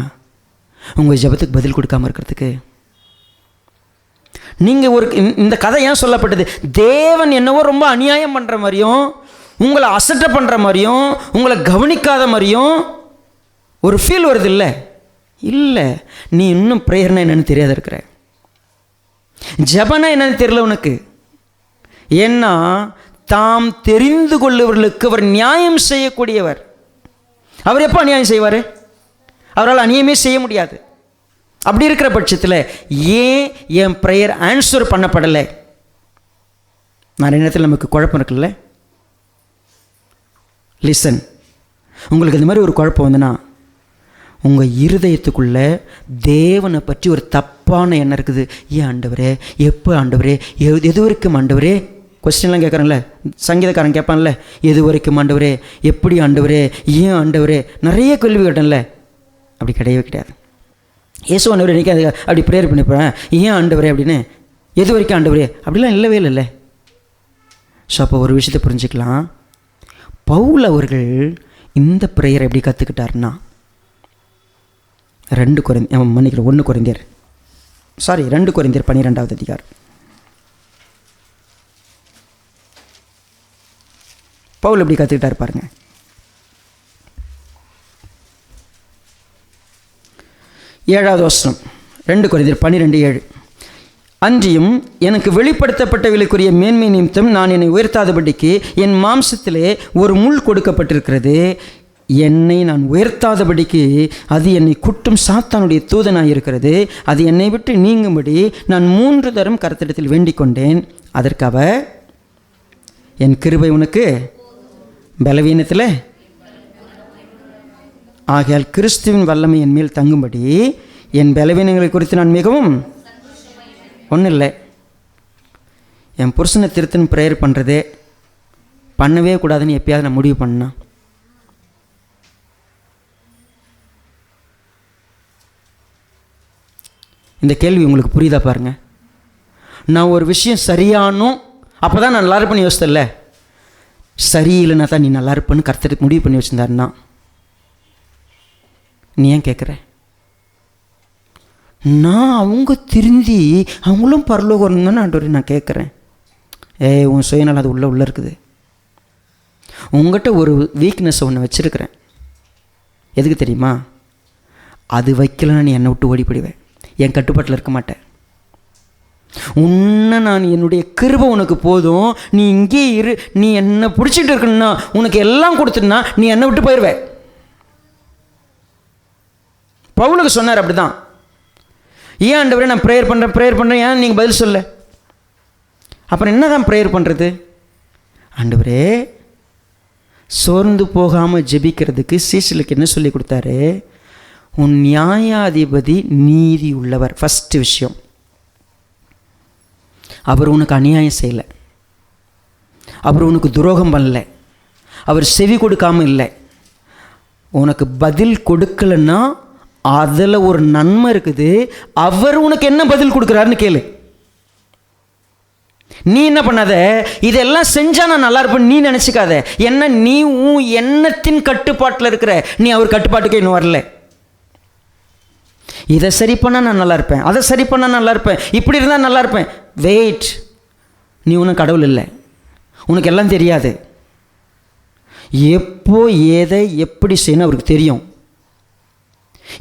உங்கள் ஜெபத்துக்கு பதில் கொடுக்காமல் இருக்கிறதுக்கு? நீங்கள் இந்த கதை ஏன் சொல்லப்பட்டது? தேவன் என்னவோ ரொம்ப அநியாயம் பண்ணுற மாதிரியும், உங்களை அசட்டை பண்ணுற மாதிரியும், உங்களை கவனிக்காத மாதிரியும் ஒரு ஃபீல் வருது. இல்லை, நீ இன்னும் ப்ரேயர்னா என்னென்னு தெரியாத இருக்கிற. ஜெபனா என்னன்னு தெரியல உனக்கு. ஏன்னா தாம் தெரிந்து கொள்ளுவர்களுக்கு அவர் நியாயம் செய்யக்கூடியவர். அவர் எப்போ அநியாயம் செய்வார்? அவரால் அநியாயமே செய்ய முடியாது. அப்படி இருக்கிற பட்சத்தில் ஏன் என் ப்ரேயர் ஆன்சர் பண்ணப்படலை? நிறைய நேரத்தில் நமக்கு குழப்பம் இருக்குல்ல. லிசன், உங்களுக்கு இந்த மாதிரி ஒரு குழப்பம் வந்துன்னா உங்கள் இருதயத்துக்குள்ளே தேவனை பற்றி ஒரு தப்பான எண்ணம் இருக்குது. ஏன் ஆண்டவரே, எப்போ ஆண்டவரே, எது வரைக்கும் ஆண்டவரே? கொஸ்டின்லாம் கேட்குறேன்ல, சங்கீதக்காரன் கேட்பான்ல, எது வரைக்கும் ஆண்டவரே, எப்படி ஆண்டவரே, ஏன் ஆண்டவரே, நிறைய கேள்வி கேட்டேன்ல. அப்படி கிடையவே கிடையாது. இயேசு ஆண்டவரே இன்றைக்கி அது அப்படி ப்ரேயர் பண்ணிப்பேன், ஏன் ஆண்டவரே அப்படின்னு, எது வரைக்கும் ஆண்டவரே அப்படிலாம் இல்லவே இல்லைல்ல. ஸோ அப்போ ஒரு விஷயத்தை புரிஞ்சுக்கலாம். பவுல் அவர்கள் இந்த ப்ரேயர் எப்படி கற்றுக்கிட்டாருன்னா 2 கொரிந்தியர் 12வது அதிகாரம். பவுல் எப்படி கற்றுக்கிட்டார் பாருங்க. 7வது வசனம், 2 கொரிந்தியர் 12:7. அன்றியும் எனக்கு வெளிப்படுத்தப்பட்டவர்களுக்குரிய மேன்மை நிமித்தம் நான் என்னை உயர்த்தாதபடிக்கு என் மாம்சத்திலே ஒரு முள் கொடுக்கப்பட்டிருக்கிறது. என்னை நான் உயர்த்தாதபடிக்கு அது என்னை குட்டும் சாத்தானுடைய தூதனாக இருக்கிறது. அது என்னை விட்டு நீங்கும்படி நான் 3 தரம் கர்த்தரிடத்தில் வேண்டிக் கொண்டேன். அதற்கு அவர், என் கிருபை உனக்கு பலவீனத்தில் ஆகையால் கிறிஸ்துவின் வல்லமை என் மேல் தங்கும்படி என் பலவீனங்களை குறித்து நான் மிகவும் ஒன்றும் இல்லை. என் புருஷனை திருத்தன்னு ப்ரேயர் பண்ணுறதே பண்ணவே கூடாதுன்னு எப்பயாவது நான் முடிவு பண்ணேன். இந்த கேள்வி உங்களுக்கு புரியுதா பாருங்கள். நான் ஒரு விஷயம் சரியானோ அப்போ தான் நான் நல்லா இருப்பேன்னு யோசித்தல, சரியில்லைன்னா தான் நீ நல்லா இருப்பேன்னு கர்த்தருக்கு முடிவு பண்ணி வச்சுருந்தாருன்னா நீ ஏன் கேட்குற? நான் அவங்க திருந்தி அவங்களும் பரலோகம் தானே ஆண்டவரே நான் கேட்குறேன். உன் சுயநலம் அது உள்ளே இருக்குது. உங்கள்கிட்ட ஒரு வீக்னஸ் ஒன்று வச்சுருக்கிறேன். எதுக்கு தெரியுமா? அது வைக்கலன்னா நீ என்னை விட்டு ஓடி போயிடுவேன், என் கட்டுப்பாட்டில் இருக்க மாட்டேன். உன்னை நான் என்னுடைய கிருபை உனக்கு போதும், நீ இங்கே இரு, நீ என்னை பிடிச்சிட்டு இருக்கணும்னா உனக்கு எல்லாம் கொடுத்துட்டுனா நீ என்னை விட்டு போயிடுவே. பவுலுக்கு சொன்னார் அப்படி தான். ஏன் ஆண்டவரே நான் ப்ரேயர் பண்ணுறேன் ஏன் நீங்கள் பதில் சொல்ல? அப்புறம் என்ன தான் ப்ரேயர் பண்ணுறது? ஆண்டவரே சோர்ந்து போகாமல் ஜெபிக்கிறதுக்கு சீசலுக்கு என்ன சொல்லி கொடுத்தாரு? உன் நியாயாதிபதி நீதி உள்ளவர். ஃபஸ்ட்டு விஷயம், அவர் உனக்கு அநியாயம் செய்யலை, அவர் உனக்கு துரோகம் பண்ணலை, அவர் செவி கொடுக்காமல் இல்லை. உனக்கு பதில் கொடுக்கலன்னா அதில் ஒரு நன்மை இருக்குது. அவர் உனக்கு என்ன பதில் கொடுக்குறாருன்னு கேளு. நீ என்ன பண்ணாத, இதெல்லாம் செஞ்சால் நான் நல்லா இருப்பேன் நீ நினச்சிக்காத. என்ன நீ உன் எண்ணத்தின் கட்டுப்பாட்டில் இருக்கிற, நீ அவர் கட்டுப்பாட்டுக்கு இன்னும் வரல. இதை சரி பண்ணால் நான் நல்லா இருப்பேன், அதை சரி பண்ணால் நல்லா இருப்பேன், இப்படி இருந்தால் நல்லா இருப்பேன். வெயிட், நீ ஒன்றும் கடவுள் இல்லை, உனக்கு எல்லாம் தெரியாது. எப்போ எதை எப்படி செய்யணும் அவருக்கு தெரியும்.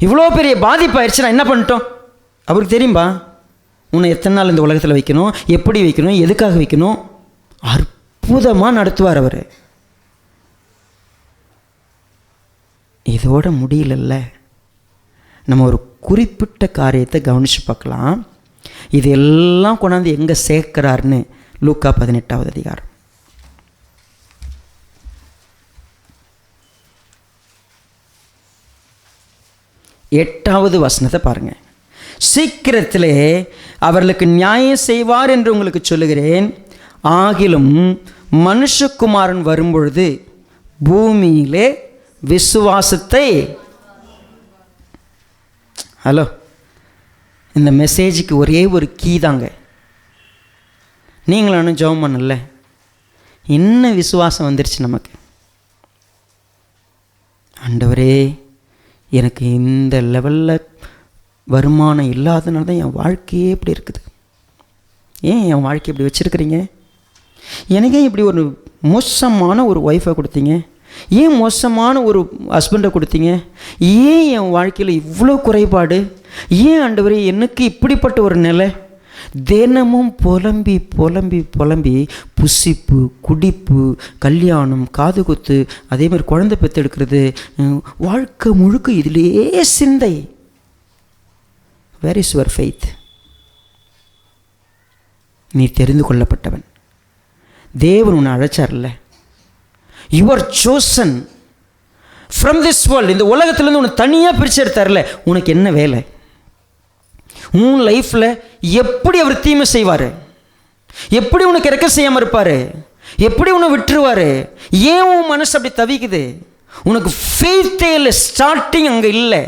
இவ்வளோ பெரிய பாதிப்பாயிருச்சுன்னா என்ன பண்ணிட்டோம் அவருக்கு தெரியும்பா. உன்னை எத்தனை நாள் இந்த உலகத்தில் வைக்கணும், எப்படி வைக்கணும், எதுக்காக வைக்கணும், அற்புதமாக நடத்துவார் அவர். இதோட முடியலல்ல, நம்ம ஒரு குறிப்பிட்ட காரியத்தை கவனித்து பார்க்கலாம். இது எல்லாம் கொண்டாந்து எங்கே சேர்க்கிறாருன்னு லூக்கா 18வது அதிகாரம். எட்டாவது வசனத்தை பாருங்கள். சீக்கிரத்திலே அவர்களுக்கு நியாயம் செய்வார் என்று உங்களுக்கு சொல்லுகிறேன். ஆகிலும் மனுஷகுமாரன் வரும்பொழுது பூமியிலே விசுவாசத்தை, ஹலோ, இந்த மெசேஜுக்கு ஒரே ஒரு கீ தாங்க. நீங்களும் ஜெபம் பண்ணல, என்ன விசுவாசம் வந்துருச்சு நமக்கு. ஆண்டவரே எனக்கு இந்த லெவலில் வருமானம் இல்லாதனால தான் என் வாழ்க்கையே இப்படி இருக்குது. ஏன் என் வாழ்க்கை இப்படி வச்சுருக்கிறீங்க? எனக்கே இப்படி ஒரு மோசமான ஒரு ஒய்ஃபை கொடுத்தீங்க, ஏன் மோசமான ஒரு ஹஸ்பண்டை கொடுத்தீங்க, ஏன் என் வாழ்க்கையில் இவ்வளோ குறைபாடு, ஏன் ஆண்டவரே எனக்கு இப்படிப்பட்ட ஒரு நிலை, தினமும் புலம்பி புலம்பி புலம்பி புசிப்பு, குடிப்பு, கல்யாணம், காது குத்து, அதே மாதிரி குழந்தை பெற்றெடுக்கிறது, வாழ்க்கை முழுக்க இதிலே சிந்தை. Where is your faith? நீ தெரிந்து கொள்ளப்பட்டவன். தேவன் உன்னை அழைச்சார்ல. You are chosen from this world. இந்த உலகத்திலேருந்து உன்னை தனியாக பிரித்து எடுத்தார்ல. உனக்கு என்ன வேலை? உன் லைஃப்பில் எப்படி அவர் தீமை செய்வார்? எப்படி உனக்கு இறக்க செய்யாமல் இருப்பார்? எப்படி உன்னை விட்டுருவார்? ஏன் உன் மனசு அப்படி தவிக்குது? உனக்கு ஃபெய்த்தே இல்லை. ஸ்டார்டிங் அங்கே இல்லை.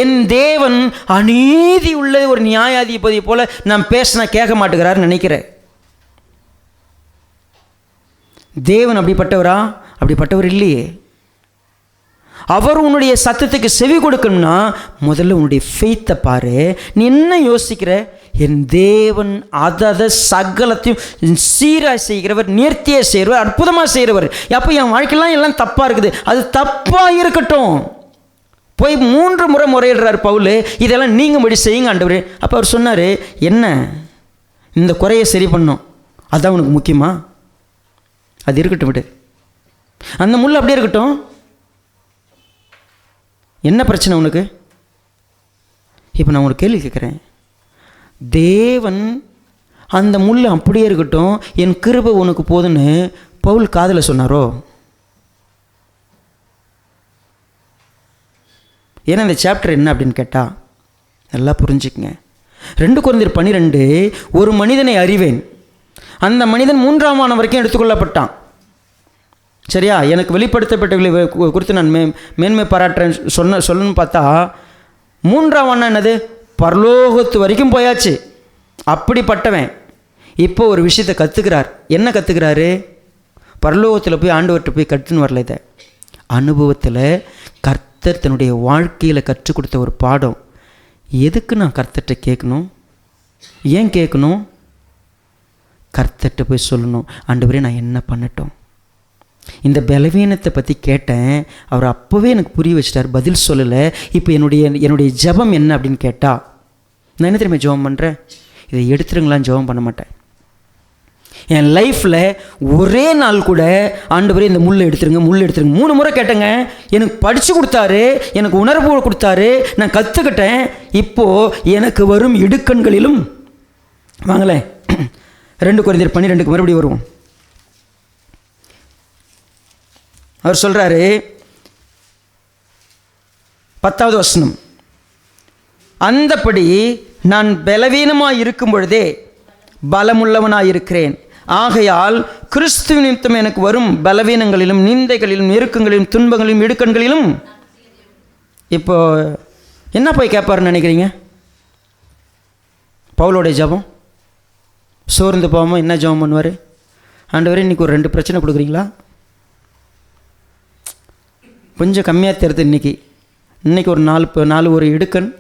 என் தேவன் அநீதி உள்ள ஒரு நியாயாதிபதியை போல நான் பேசினா கேட்க மாட்டேங்கிறாருன்னு நினைக்கிறேன். தேவன் அப்படிப்பட்டவரா? அப்படிப்பட்டவர் இல்லையே. அவர் உன்னுடைய சத்தத்துக்கு செவி கொடுக்கணும்னா முதல்ல உன்னுடைய ஃபெய்த்தை பாரு. நீ என்ன யோசிக்கிற? என் தேவன் அதை சகலத்தையும் சீராக செய்கிறவர், நேர்த்தியாக செய்கிறவர், அற்புதமாக செய்கிறவர். அப்போ என் வாழ்க்கையெல்லாம் எல்லாம் தப்பாக இருக்குது. அது தப்பாக இருக்கட்டும். போய் 3 முறை முறையிடுறார் பவுல். இதெல்லாம் நீங்கள் படி செய்யுங்க ஆண்டவர். அப்போ அவர் சொன்னார், என்ன இந்த குறையை சரி பண்ணும், அதுதான் உனக்கு முக்கியமா? அது இருக்கட்டும், விடு. அந்த முள் அப்படியே இருக்கட்டும். என்ன பிரச்சனை உனக்கு? இப்போ நான் ஒரு கேள்வி கேட்குறேன். தேவன் அந்த முள் அப்படியே இருக்கட்டும், என் கிருபை உனக்கு போதுன்னு பவுல் காதில் சொன்னாரோ? ஏன்னா இந்த சாப்டர் என்ன அப்படின்னு கேட்டால் நல்லா புரிஞ்சுக்குங்க. 2 கொரிந்தியர் 12, ஒரு மனிதனை அறிவேன், அந்த மனிதன் 3ஆம் வானம் வரைக்கும் எடுத்துக்கொள்ளப்பட்டான். சரியா? எனக்கு வெளிப்படுத்தப்பட்டவர்களை குறித்து நான் மேன்மை பாராட்டுறேன் சொல்லணும்னு பார்த்தா 3ஆம் வானம் என்னது? பரலோகத்து வரைக்கும் போயாச்சு. அப்படிப்பட்டவன் இப்போ ஒரு விஷயத்தை கற்றுக்கிறார். என்ன கற்றுக்கிறாரு? பரலோகத்தில் போய் ஆண்டவர்கிட்ட போய் கற்றுன்னு வரல. இதை அனுபவத்தில் கர்த்தர் தன்னுடைய வாழ்க்கையில் கற்றுக் கொடுத்த ஒரு பாடம். எதுக்கு நான் கர்த்தர்கிட்ட கேட்கணும்? ஏன் கேட்கணும்? கர்த்தர்கிட்ட போய் சொல்லணும், ஆண்டவரே நான் என்ன பண்ணட்டும்? இந்த பலவீனத்தை பற்றி கேட்டேன், அவர் அப்போவே எனக்கு புரிய வச்சிட்டார், பதில் சொல்லலை. இப்போ என்னுடைய ஜெபம் என்ன அப்படின்னு கேட்டால் நான் என்ன தெரியுமா ஜெபம் பண்ணுறேன்? இதை எடுத்துருங்களான்னு ஜெபம் பண்ண மாட்டேன். என் லைஃப்பில் ஒரே நாள் கூட ஆண்டவரே இந்த முள்ளை எடுத்துருங்க 3 முறை கேட்டேங்க. எனக்கு படித்து கொடுத்தாரு, எனக்கு உணர்வு கொடுத்தாரு, நான் கற்றுக்கிட்டேன். இப்போது எனக்கு வரும் இடுக்கண்களிலும் வாங்களேன் 2 கொரிந்தியர் 12 மறுபடியும் வருவோம். அவர் சொல்கிறாரு 10வது வசனம், அந்தபடி நான் பலவீனமாக இருக்கும் பொழுதே பலமுள்ளவனாக இருக்கிறேன். ஆகையால் கிறிஸ்துவ நிமித்தம் எனக்கு வரும் பலவீனங்களிலும் நிந்தைகளிலும் நெருக்கங்களிலும் துன்பங்களிலும் இடுக்கண்களிலும். இப்போ என்ன போய் கேட்பாருன்னு நினைக்கிறீங்க? பவுலோடைய ஜெபம் சோர்ந்து போகாமல் என்ன ஜெபம் பண்ணுவார்? ஆண்டவரே இன்றைக்கி ஒரு 2 பிரச்சனை கொடுக்குறீங்களா? கொஞ்சம் கம்மியாக தெரியுது. இன்றைக்கி ஒரு 4 ஒரு இடுக்கண்,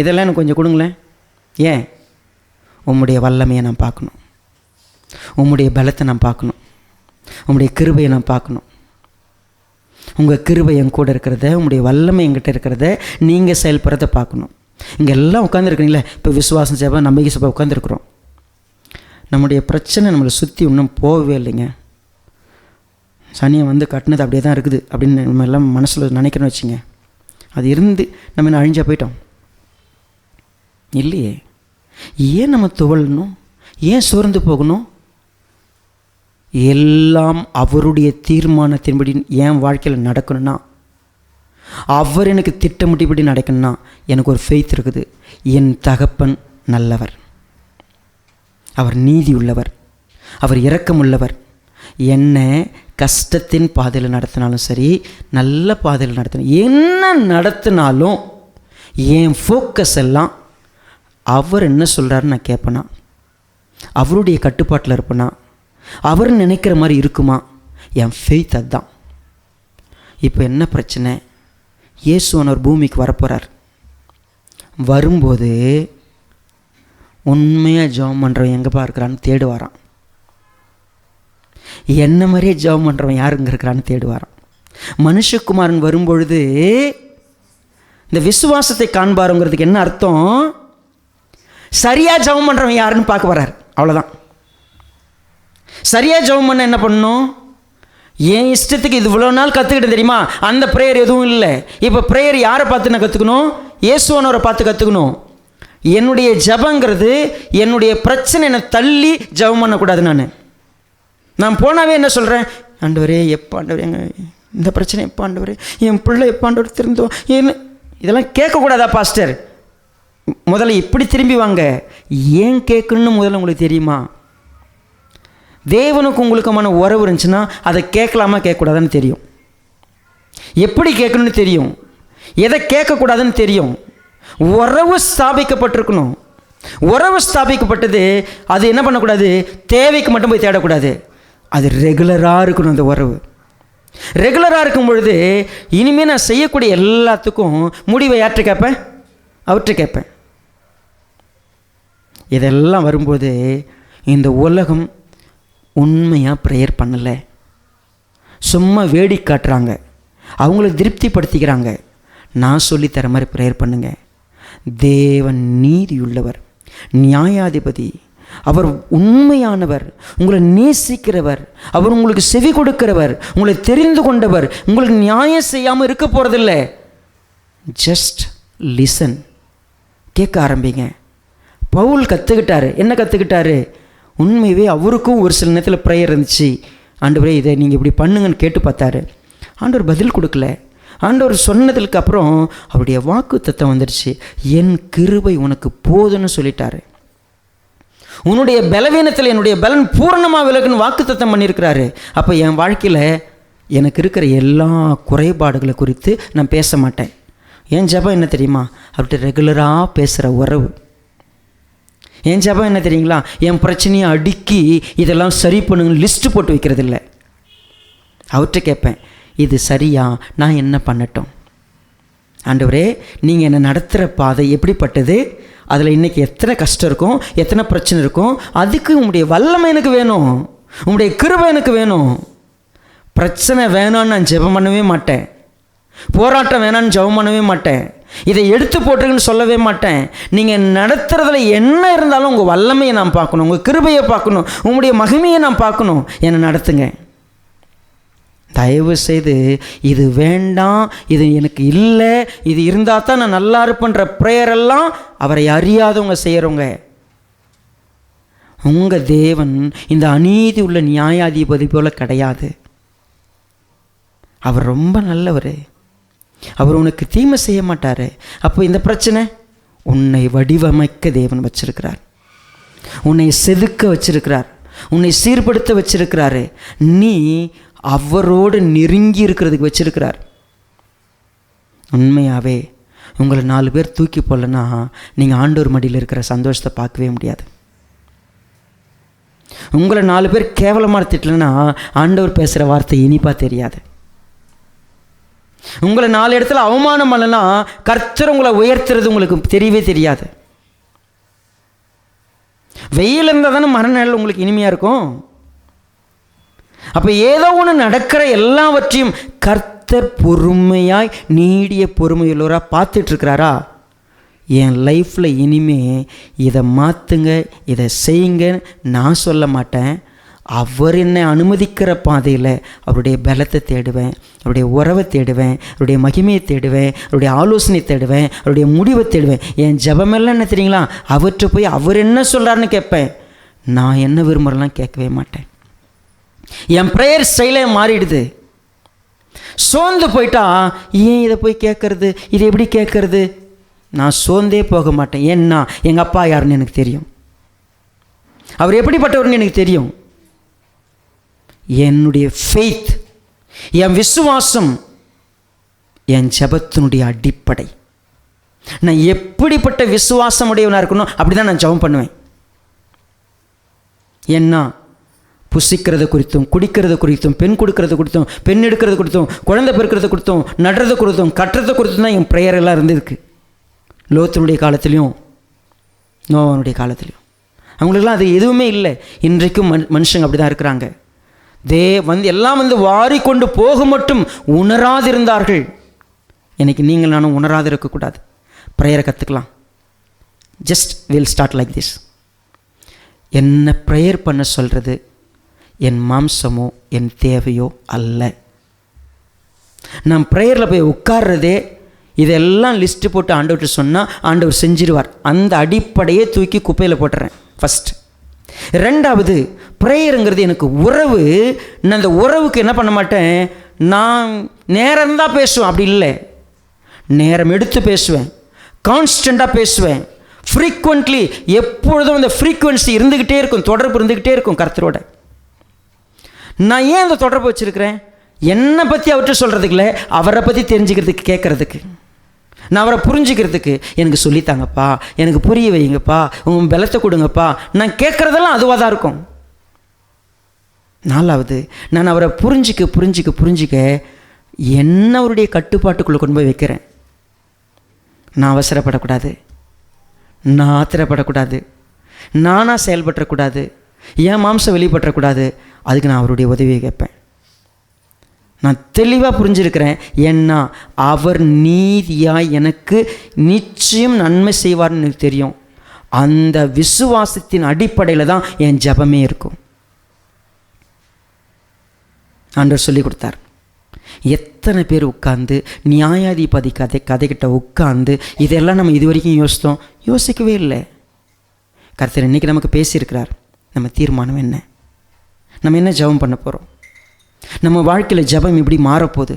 இதெல்லாம் எனக்கு கொஞ்சம் கொடுங்களேன். ஏன்? உம்முடைய வல்லமையை நான் பார்க்கணும், உம்முடைய பலத்தை நான் பார்க்கணும், உம்முடைய கிருபையை நான் பார்க்கணும். உங்கள் கிருபை என் கூட இருக்கிறத, உம்முடைய வல்லமை என்கிட்ட இருக்கிறத, நீங்கள் செயல்படுறதை பார்க்கணும். இங்கே எல்லாம் உட்காந்துருக்குறீங்களே, இப்போ விசுவாசம் சேவை நம்பிக்கை சபை உட்காந்துருக்குறோம். நம்முடைய பிரச்சனை நம்மளை சுற்றி இன்னும் போகவே இல்லைங்க. சனியை வந்து கட்டினது அப்படியே தான் இருக்குது அப்படின்னு நம்ம எல்லாம் மனசில் நினைக்கிறோன்னு வச்சுங்க. அது இருந்து நம்ம என்ன அழிஞ்சா போயிட்டோம் இல்லையே. ஏன் நம்ம துவளணும்? ஏன் சோர்ந்து போகணும்? எல்லாம் அவருடைய தீர்மானத்தின்படி என் வாழ்க்கையில் நடக்கணும்னா, அவர் எனக்கு திட்டமிட்டபடி நடக்கணும்னா எனக்கு ஒரு ஃபெய்த் இருக்குது. என் தகப்பன் நல்லவர், அவர் நீதி உள்ளவர், அவர் இரக்கம் உள்ளவர். என்ன கஷ்டத்தின் பாதையில் நடத்தினாலும் சரி, நல்ல பாதையில் நடத்தினாலும், என்ன நடத்தினாலும் என் ஃபோக்கஸ் எல்லாம் அவர் என்ன சொல்கிறாருன்னு நான் கேட்பேனா, அவருடைய கட்டுப்பாட்டில் இருப்பேனா, அவர் நினைக்கிற மாதிரி இருக்குமா? என் ஃபெய்த் அதுதான். இப்போ என்ன பிரச்சனை? இயேசுவானவர் பூமிக்கு வரப்போகிறார். வரும்போது உண்மையாக ஜெபம் பண்ணுறவன் எங்கேப்பா இருக்கிறான்னு தேடுவாரான். என்ன மாதிரியே ஜெபம் பண்ணுறவன் யாருங்க இருக்கிறான்னு தேடுவாரான். மனுஷகுமாரன் வரும்பொழுது இந்த விசுவாசத்தை காண்பாருங்கிறதுக்கு என்ன அர்த்தம்? சரியாக ஜெபம் பண்ணுறவன் யாருன்னு பார்க்க வர்றார், அவ்வளோதான். சரியாக ஜெபம் பண்ண என்ன பண்ணணும்? என் இஷ்டத்துக்கு இது இவ்வளோ நாள் கற்றுக்கிட்டேன் தெரியுமா, அந்த ப்ரேயர் எதுவும் இல்லை. இப்போ ப்ரேயர் யாரை பார்த்து நான் கற்றுக்கணும்? இயேசுவானவரை பார்த்து கற்றுக்கணும். என்னுடைய ஜெபங்கிறது என்னுடைய பிரச்சனை என்னை தள்ளி ஜெபம் பண்ணக்கூடாது. நான் போனாவே என்ன சொல்கிறேன்? ஆண்டவரே எப்போ ஆண்டவரே இந்த பிரச்சனை எப்போ ஆண்டவரே, என் பிள்ளை எப்போ ஆண்டவர் திருந்தோம், என்ன இதெல்லாம் கேட்கக்கூடாதா பாஸ்டர்? முதல்ல இப்படி திரும்பி வாங்க. ஏன் கேட்கணுன்னு முதல்ல உங்களுக்கு தெரியுமா? தேவனுக்கு உங்களுக்குமான உறவு இருந்துச்சுன்னா அதை கேட்கலாமா கேட்கக்கூடாதுன்னு தெரியும். எப்படி கேட்கணும்னு தெரியும், எதை கேட்கக்கூடாதுன்னு தெரியும். உறவு ஸ்தாபிக்கப்பட்டிருக்கணும். உறவு ஸ்தாபிக்கப்பட்டது அது என்ன பண்ணக்கூடாது? தேவைக்கு மட்டும் போய் தேடக்கூடாது, அது ரெகுலராக இருக்கணும். அந்த உறவு ரெகுலராக இருக்கும் பொழுது இனிமேல் நான் செய்யக்கூடிய எல்லாத்துக்கும் முடிவை யார்கிட்ட கேட்பேன்? அவர்கிட்ட கேட்பேன். இதெல்லாம் வரும்போது இந்த உலகம் உண்மையாக ப்ரேயர் பண்ணலை, சும்மா வேடி காட்டுறாங்க, அவங்கள திருப்திப்படுத்திக்கிறாங்க. நான் சொல்லித்தர மாதிரி ப்ரேயர் பண்ணுங்க. தேவன் நீதியுள்ளவர், நியாயாதிபதி, அவர் உண்மையானவர், உங்களை நேசிக்கிறவர், அவர் உங்களுக்கு செவி கொடுக்கிறவர், உங்களை தெரிந்து கொண்டவர், உங்களுக்கு நியாயம் செய்யாமல் இருக்க போகிறதில்ல. ஜஸ்ட் லிசன், கேட்க ஆரம்பிங்க. பவுல் கற்றுக்கிட்டாரு. என்ன கற்றுக்கிட்டாரு? உண்மையவே அவருக்கும் ஒரு சில நேரத்தில் ப்ரேயர் இருந்துச்சு. ஆண்டவரே இதை நீங்கள் இப்படி பண்ணுங்கன்னு கேட்டு பார்த்தாரு. ஆண்டவர் பதில் கொடுக்கல. ஆண்டவர் சொன்னதுக்கு அப்புறம் அவருடைய வாக்குத்தத்தம் வந்துடுச்சு. என் கிருபை உனக்கு போதுன்னு சொல்லிட்டாரு. உன்னுடைய பலவீனத்தில் என்னுடைய பலன் பூரணமாக விலகுன்னு வாக்குத்தத்தம் பண்ணியிருக்கிறாரு. அப்போ என் வாழ்க்கையில் எனக்கு இருக்கிற எல்லா குறைபாடுகளை குறித்து நான் பேச மாட்டேன். என் ஜெபம் என்ன தெரியுமா? அவர்கிட்ட ரெகுலராக பேசுகிற உறவு. என் ஜெபம் என்ன தெரியுங்களா? என் பிரச்சனையை அடுக்கி இதெல்லாம் சரி பண்ணுங்கன்னு லிஸ்ட்டு போட்டு வைக்கிறதில்ல. அவர்கிட்ட கேட்பேன், இது சரியா, நான் என்ன பண்ணட்டும்? ஆண்டவரே நீங்கள் என்னை நடத்துகிற பாதை எப்படிப்பட்டது? அதில் இன்றைக்கி எத்தனை கஷ்டம் இருக்கும், எத்தனை பிரச்சனை இருக்கும், அதுக்கு உங்களுடைய வல்லமை எனக்கு வேணும், உங்களுடைய கிருபை எனக்கு வேணும். பிரச்சனை வேணான்னு நான் ஜெபம் பண்ணவே மாட்டேன், போராட்டம் வேணான்னு ஜெபம் பண்ணவே மாட்டேன், இதை எடுத்து போட்டுருக்குன்னு சொல்லவே மாட்டேன். நீங்கள் நடத்துகிறதுல என்ன இருந்தாலும் உங்கள் வல்லமையை நான் பார்க்கணும், உங்கள் கிருபையை பார்க்கணும், உங்களுடைய மகிமையை நான் பார்க்கணும். என்னை நடத்துங்க. தயவு செய்து இது வேண்டாம், இது எனக்கு இல்லை, இது இருந்தால் தான் நான் நல்லா இருப்பேன்ற ப்ரேயரெல்லாம் அவரை அறியாதவங்க செய்கிறவங்க. உங்கள் தேவன் இந்த அநீதி உள்ள நியாயாதிபதி போல கிடையாது. அவர் ரொம்ப நல்லவர். அவர் உனக்கு தீமை செய்ய மாட்டார். அப்போ இந்த பிரச்சனை உன்னை வடிவமைக்க தேவன் வச்சிருக்கிறார், உன்னை செதுக்க வச்சிருக்கிறார், உன்னை சீர்படுத்த வச்சிருக்கிறாரு. நீ அவரோடு நெருங்கி இருக்கிறதுக்கு வச்சிருக்கிறார். உண்மையாகவே உங்களை 4 பேர் தூக்கி போடலன்னா நீங்கள் ஆண்டவர் மடியில் இருக்கிற சந்தோஷத்தை பார்க்கவே முடியாது. உங்களை 4 பேர் கேவலமாக திட்டலைன்னா ஆண்டவர் பேசுகிற வார்த்தை இனிப்பாக தெரியாது. உங்களை 4 இடத்துல அவமானம் பண்ணலன்னா கர்த்தர் உங்களை உயர்த்துறது உங்களுக்கு தெரியவே தெரியாது. வெயில் இருந்தால் தானே மறுநாள் உங்களுக்கு இனிமையாக இருக்கும். அப்போ ஏதோ ஒன்று நடக்கிற எல்லாவற்றையும் கர்த்தர் பொறுமையாய் நீடிய பொறுமையுள்ளவராக பார்த்துட்ருக்கிறாரா? என் லைஃப்பில் இனிமே இதை மாற்றுங்க, இதை செய்யுங்க நான் சொல்ல மாட்டேன். அவர் என்னை அனுமதிக்கிற பாதையில் அவருடைய பலத்தை தேடுவேன், அவருடைய உறவை தேடுவேன், அவருடைய மகிமையை தேடுவேன், அவருடைய ஆலோசனை தேடுவேன், அவருடைய முடிவை தேடுவேன். என் ஜெபமெல்லாம் என்ன தெரியுங்களா? அவற்றை போய் அவர் என்ன சொல்கிறாருன்னு கேட்பேன். நான் என்ன விரும்புகிறேன்லாம் கேட்கவே மாட்டேன். என் ப்ரேயர் ஸ்டைலே மாறிடுது. சோர்ந்து போயிட்டா ஏன் இதை போய் கேட்கறது, இதை எப்படி கேட்கறது? நான் சோர்ந்தே போக மாட்டேன். ஏன்னா எங்கள் அப்பா யாருன்னு எனக்கு தெரியும், அவர் எப்படிப்பட்டவர்னு எனக்கு தெரியும். என்னுடைய ஃபெய்த், என் விசுவாசம் என் ஜெபத்தினுடைய அடிப்படை. நான் எப்படிப்பட்ட விசுவாசம் உடையவனாக இருக்கணும் அப்படி தான் நான் ஜெபம் பண்ணுவேன். ஏன்னா புசிக்கிறது குறித்தும், குடிக்கிறது குறித்தும், பெண் கொடுக்கறது குறித்தும், பெண் எடுக்கிறது குறித்தும், குழந்தை பெருக்கிறது குறித்தும், நடுறது குறித்தும், கட்டுறது குறித்தும் தான் என் ப்ரேயர் எல்லாம் இருந்திருக்கு. லோத்தினுடைய காலத்துலேயும் நோவானுடைய காலத்துலேயும் அவங்களுக்கெல்லாம் அது எதுவுமே இல்லை. இன்றைக்கும் மனுஷங்க அப்படி தான் இருக்கிறாங்க. எல்லாம் வாரி கொண்டு போக மட்டும் உணராதிருந்தார்கள். இன்னைக்கு நீங்கள் நானும் உணராது இருக்கக்கூடாது. ப்ரேயரை கற்றுக்கலாம். Just will start like this. என்ன ப்ரேயர் பண்ண சொல்கிறது என் மாம்சமோ என் தேவையோ அல்ல. நான் ப்ரேயரில் போய் உட்கார்றதே இதெல்லாம் லிஸ்ட்டு போட்டு ஆண்டவர்கிட்ட சொன்னால் ஆண்டவர் செஞ்சிருவார். அந்த அடிப்படையே தூக்கி குப்பையில் போட்டுறேன் ஃபஸ்ட். ரெண்டாவது, ப்ரேயருங்கிறது எனக்கு உறவு. நான் அந்த உறவுக்கு என்ன பண்ண மாட்டேன், நான் நேரம் தான் பேசுவேன், அப்படி இல்லை, நேரம் எடுத்து பேசுவேன், கான்ஸ்டண்ட்டாக பேசுவேன், ஃப்ரீக்வெண்ட்லி, எப்பொழுதும் அந்த ஃப்ரீக்வன்சி இருந்துக்கிட்டே இருக்கும், தொடர்பு இருந்துக்கிட்டே இருக்கும் கர்த்தரோட. நான் ஏன் அந்த தொடர்பு வச்சுருக்கிறேன், என்னை பற்றி அவர்கிட்ட சொல்கிறதுக்கு இல்லை, அவரை பற்றி தெரிஞ்சுக்கிறதுக்கு, கேட்குறதுக்கு, நான் அவரை புரிஞ்சுக்கிறதுக்கு. எனக்கு சொல்லித்தாங்கப்பா, எனக்கு புரிய வைங்கப்பா, உங்கள் பலத்தை கொடுங்கப்பா. நான் கேட்குறதெல்லாம் அதுவாக தான் இருக்கும். நாலாவது, நான் அவரை புரிஞ்சிக்க என்ன அவருடைய கட்டுப்பாட்டுக்குள்ளே கொண்டு போய் வைக்கிறேன். நான் அவசரப்படக்கூடாது, நான் ஆத்திரப்படக்கூடாது, நானாக செயல்பற்றக்கூடாது, என் மாம்சம் வெளிப்பற்றக்கூடாது. அதுக்கு நான் அவருடைய உதவியை கேட்பேன். நான் தெளிவாக புரிஞ்சிருக்கிறேன். ஏன்னா அவர் நீதியாக எனக்கு நிச்சயம் நன்மை செய்வார்னு எனக்கு தெரியும். அந்த விசுவாசத்தின் அடிப்படையில் தான் என் ஜெபமே இருக்கும். ஆண்டவர் சொல்லி கொடுத்தார். எத்தனை பேர் உட்கார்ந்து நியாயாதிபதி கதைக்கிட்ட உட்கார்ந்து இதெல்லாம் நம்ம இது வரைக்கும் யோசித்தோம்? யோசிக்கவே இல்லை. கர்த்தர் இன்றைக்கி நமக்கு பேசியிருக்கிறார். நம்ம தீர்மானம் என்ன, நம்ம என்ன ஜெபம் பண்ண போகிறோம், நம்ம வாழ்க்கையில் ஜெபம் இப்படி மாறப்போகுது.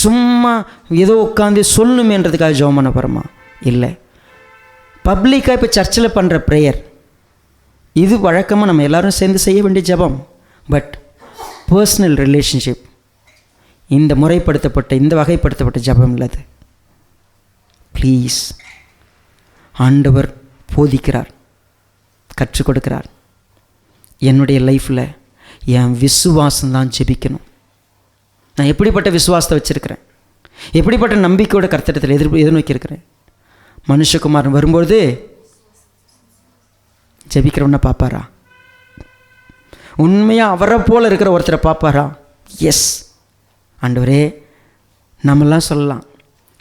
சும்மா ஏதோ உட்காந்து சொல்லணுமேன்றதுக்காக ஜெபம் பண்ண போகிறோமா? இல்லை. பப்ளிக்காக இப்போ சர்ச்சில் பண்ணுற ப்ரேயர் இது வழக்கமாக நம்ம எல்லோரும் சேர்ந்து செய்ய வேண்டிய ஜெபம். பட் பர்சனல் ரிலேஷன்ஷிப், இந்த முறைப்படுத்தப்பட்ட, இந்த வகைப்படுத்தப்பட்ட ஜெபம் இல்லது. ப்ளீஸ், ஆண்டவர் போதிக்கிறார், கற்றுக் கொடுக்கிறார். என்னுடைய லைஃப்பில் என் விசுவாசம்தான் ஜெபிக்கணும். நான் எப்படிப்பட்ட விசுவாசத்தை வச்சுருக்கிறேன், எப்படிப்பட்ட நம்பிக்கையோட கர்த்தரிடத்தில் எதிர்நோக்கியிருக்கிறேன். மனுஷகுமாரன் வரும்பொழுது ஜெபிக்கிறவனை பார்ப்பாரா? உண்மையாக அவரை போல் இருக்கிற ஒருத்தரை பார்ப்பாரா? எஸ். ஆண்டவரே, நம்மெல்லாம் சொல்லலாம்,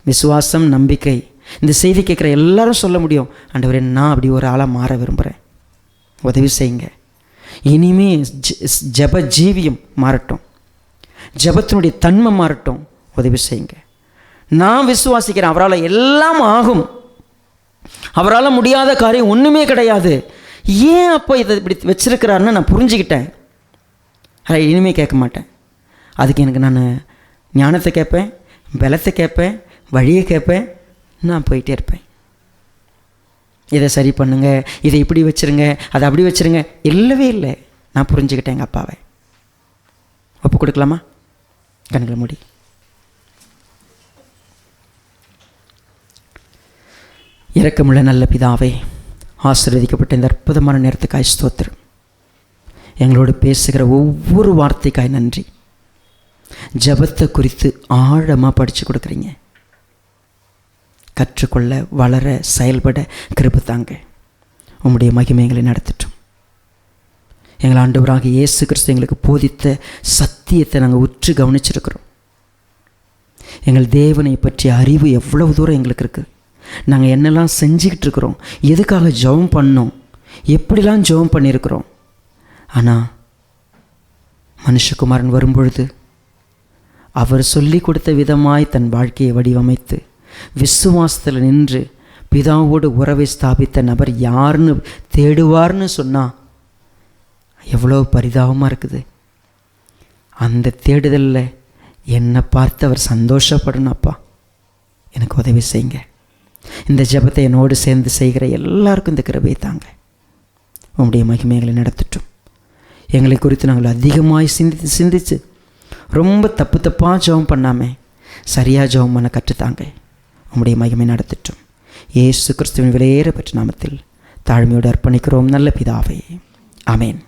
விசுவாசம், நம்பிக்கை, இந்த செய்தி கேட்குற எல்லாரும் சொல்ல முடியும். ஆண்டவரே, நான் அப்படி ஒரு ஆளாக மாற விரும்புகிறேன், உதவி செய்யுங்க. இனிமே ஜெப ஜீவியம் மாறட்டும், ஜெபத்தினுடைய தன்மை மாறட்டும், உதவி செய்யுங்க. நான் விசுவாசிக்கிறேன், அவரால் எல்லாம் ஆகும், அவரால் முடியாத காரியம் ஒன்றுமே கிடையாது. ஏன் அப்போ இதை இப்படி வச்சிருக்கிறாருன்னு நான் புரிஞ்சுக்கிட்டேன். இனிமேல் கேட்க மாட்டேன். அதுக்கு எனக்கு நான் ஞானத்தை கேட்பேன், பலத்தை கேட்பேன், வழியை கேட்பேன், நான் போயிட்டே இருப்பேன். இதை சரி பண்ணுங்க, இதை இப்படி வச்சுருங்க, அதை அப்படி வச்சுருங்க, இல்லவே இல்லை. நான் புரிஞ்சுக்கிட்டேன் எங்கள் அப்பாவை. ஒப்பு கொடுக்கலாமா? கண்களை மூடி. இரக்கமுள்ள நல்ல பிதாவே, ஆசீர்வதிக்கப்பட்ட இந்த அற்புதமான நேரத்துக்காய் ஸ்தோத்திரம். எங்களோடு பேசுகிற ஒவ்வொரு வார்த்தைக்காய் நன்றி. ஜெபத்தை குறித்து ஆழமாக படித்து கொடுக்குறீங்க. கற்றுக்கொள்ள, வளர, செயல்பட கிருபை தாங்க. உம்முடைய மகிமைகளை நடத்தட்டும். எங்கள் ஆண்டவராக இயேசு கிறிஸ்து எங்களுக்கு போதித்த சத்தியத்தை நாங்கள் உற்று கவனிச்சிருக்கிறோம். எங்கள் தேவனை பற்றிய அறிவு எவ்வளவு தூரம் எங்களுக்கு இருக்குது. நாங்கள் என்னெல்லாம் செஞ்சுக்கிட்டு இருக்கிறோம், எதுக்காக ஜெபம் பண்ணோம், எப்படிலாம் ஜெபம் பண்ணியிருக்கிறோம். ஆனால் மனுஷகுமாரன் வரும்பொழுது அவர் சொல்லி கொடுத்த விதமாய் தன் வாழ்க்கையை வடிவமைத்து விசுவாசத்தில் நின்று பிதாவோடு உறவை ஸ்தாபித்த நபர் யாருன்னு தேடுவார்னு சொன்னால் எவ்வளோ பரிதாபமாக இருக்குது. அந்த தேடுதலில் என்னை பார்த்து அவர் சந்தோஷப்படணும். அப்பா, எனக்கு உதவி செய்யுங்க. இந்த ஜெபத்தை என்னோடு சேர்ந்து செய்கிற எல்லாருக்கும் இந்த கிருபையை தாங்க. உங்களுடைய மகிமைகளை நடத்தட்டும். எங்களை குறித்து நாங்கள் அதிகமாக சிந்தித்து ரொம்ப தப்பாக ஜெபம் பண்ணாமல் சரியாக ஜெபம் பண்ண கற்றுத்தாங்க. உங்களுடைய மகிமை நடத்தட்டும். இயேசு கிறிஸ்துவின் விலையேற பெற்ற நாமத்தில் தாழ்மையோடு அர்ப்பணிக்கிறோம் நல்ல பிதாவே. ஆமேன்.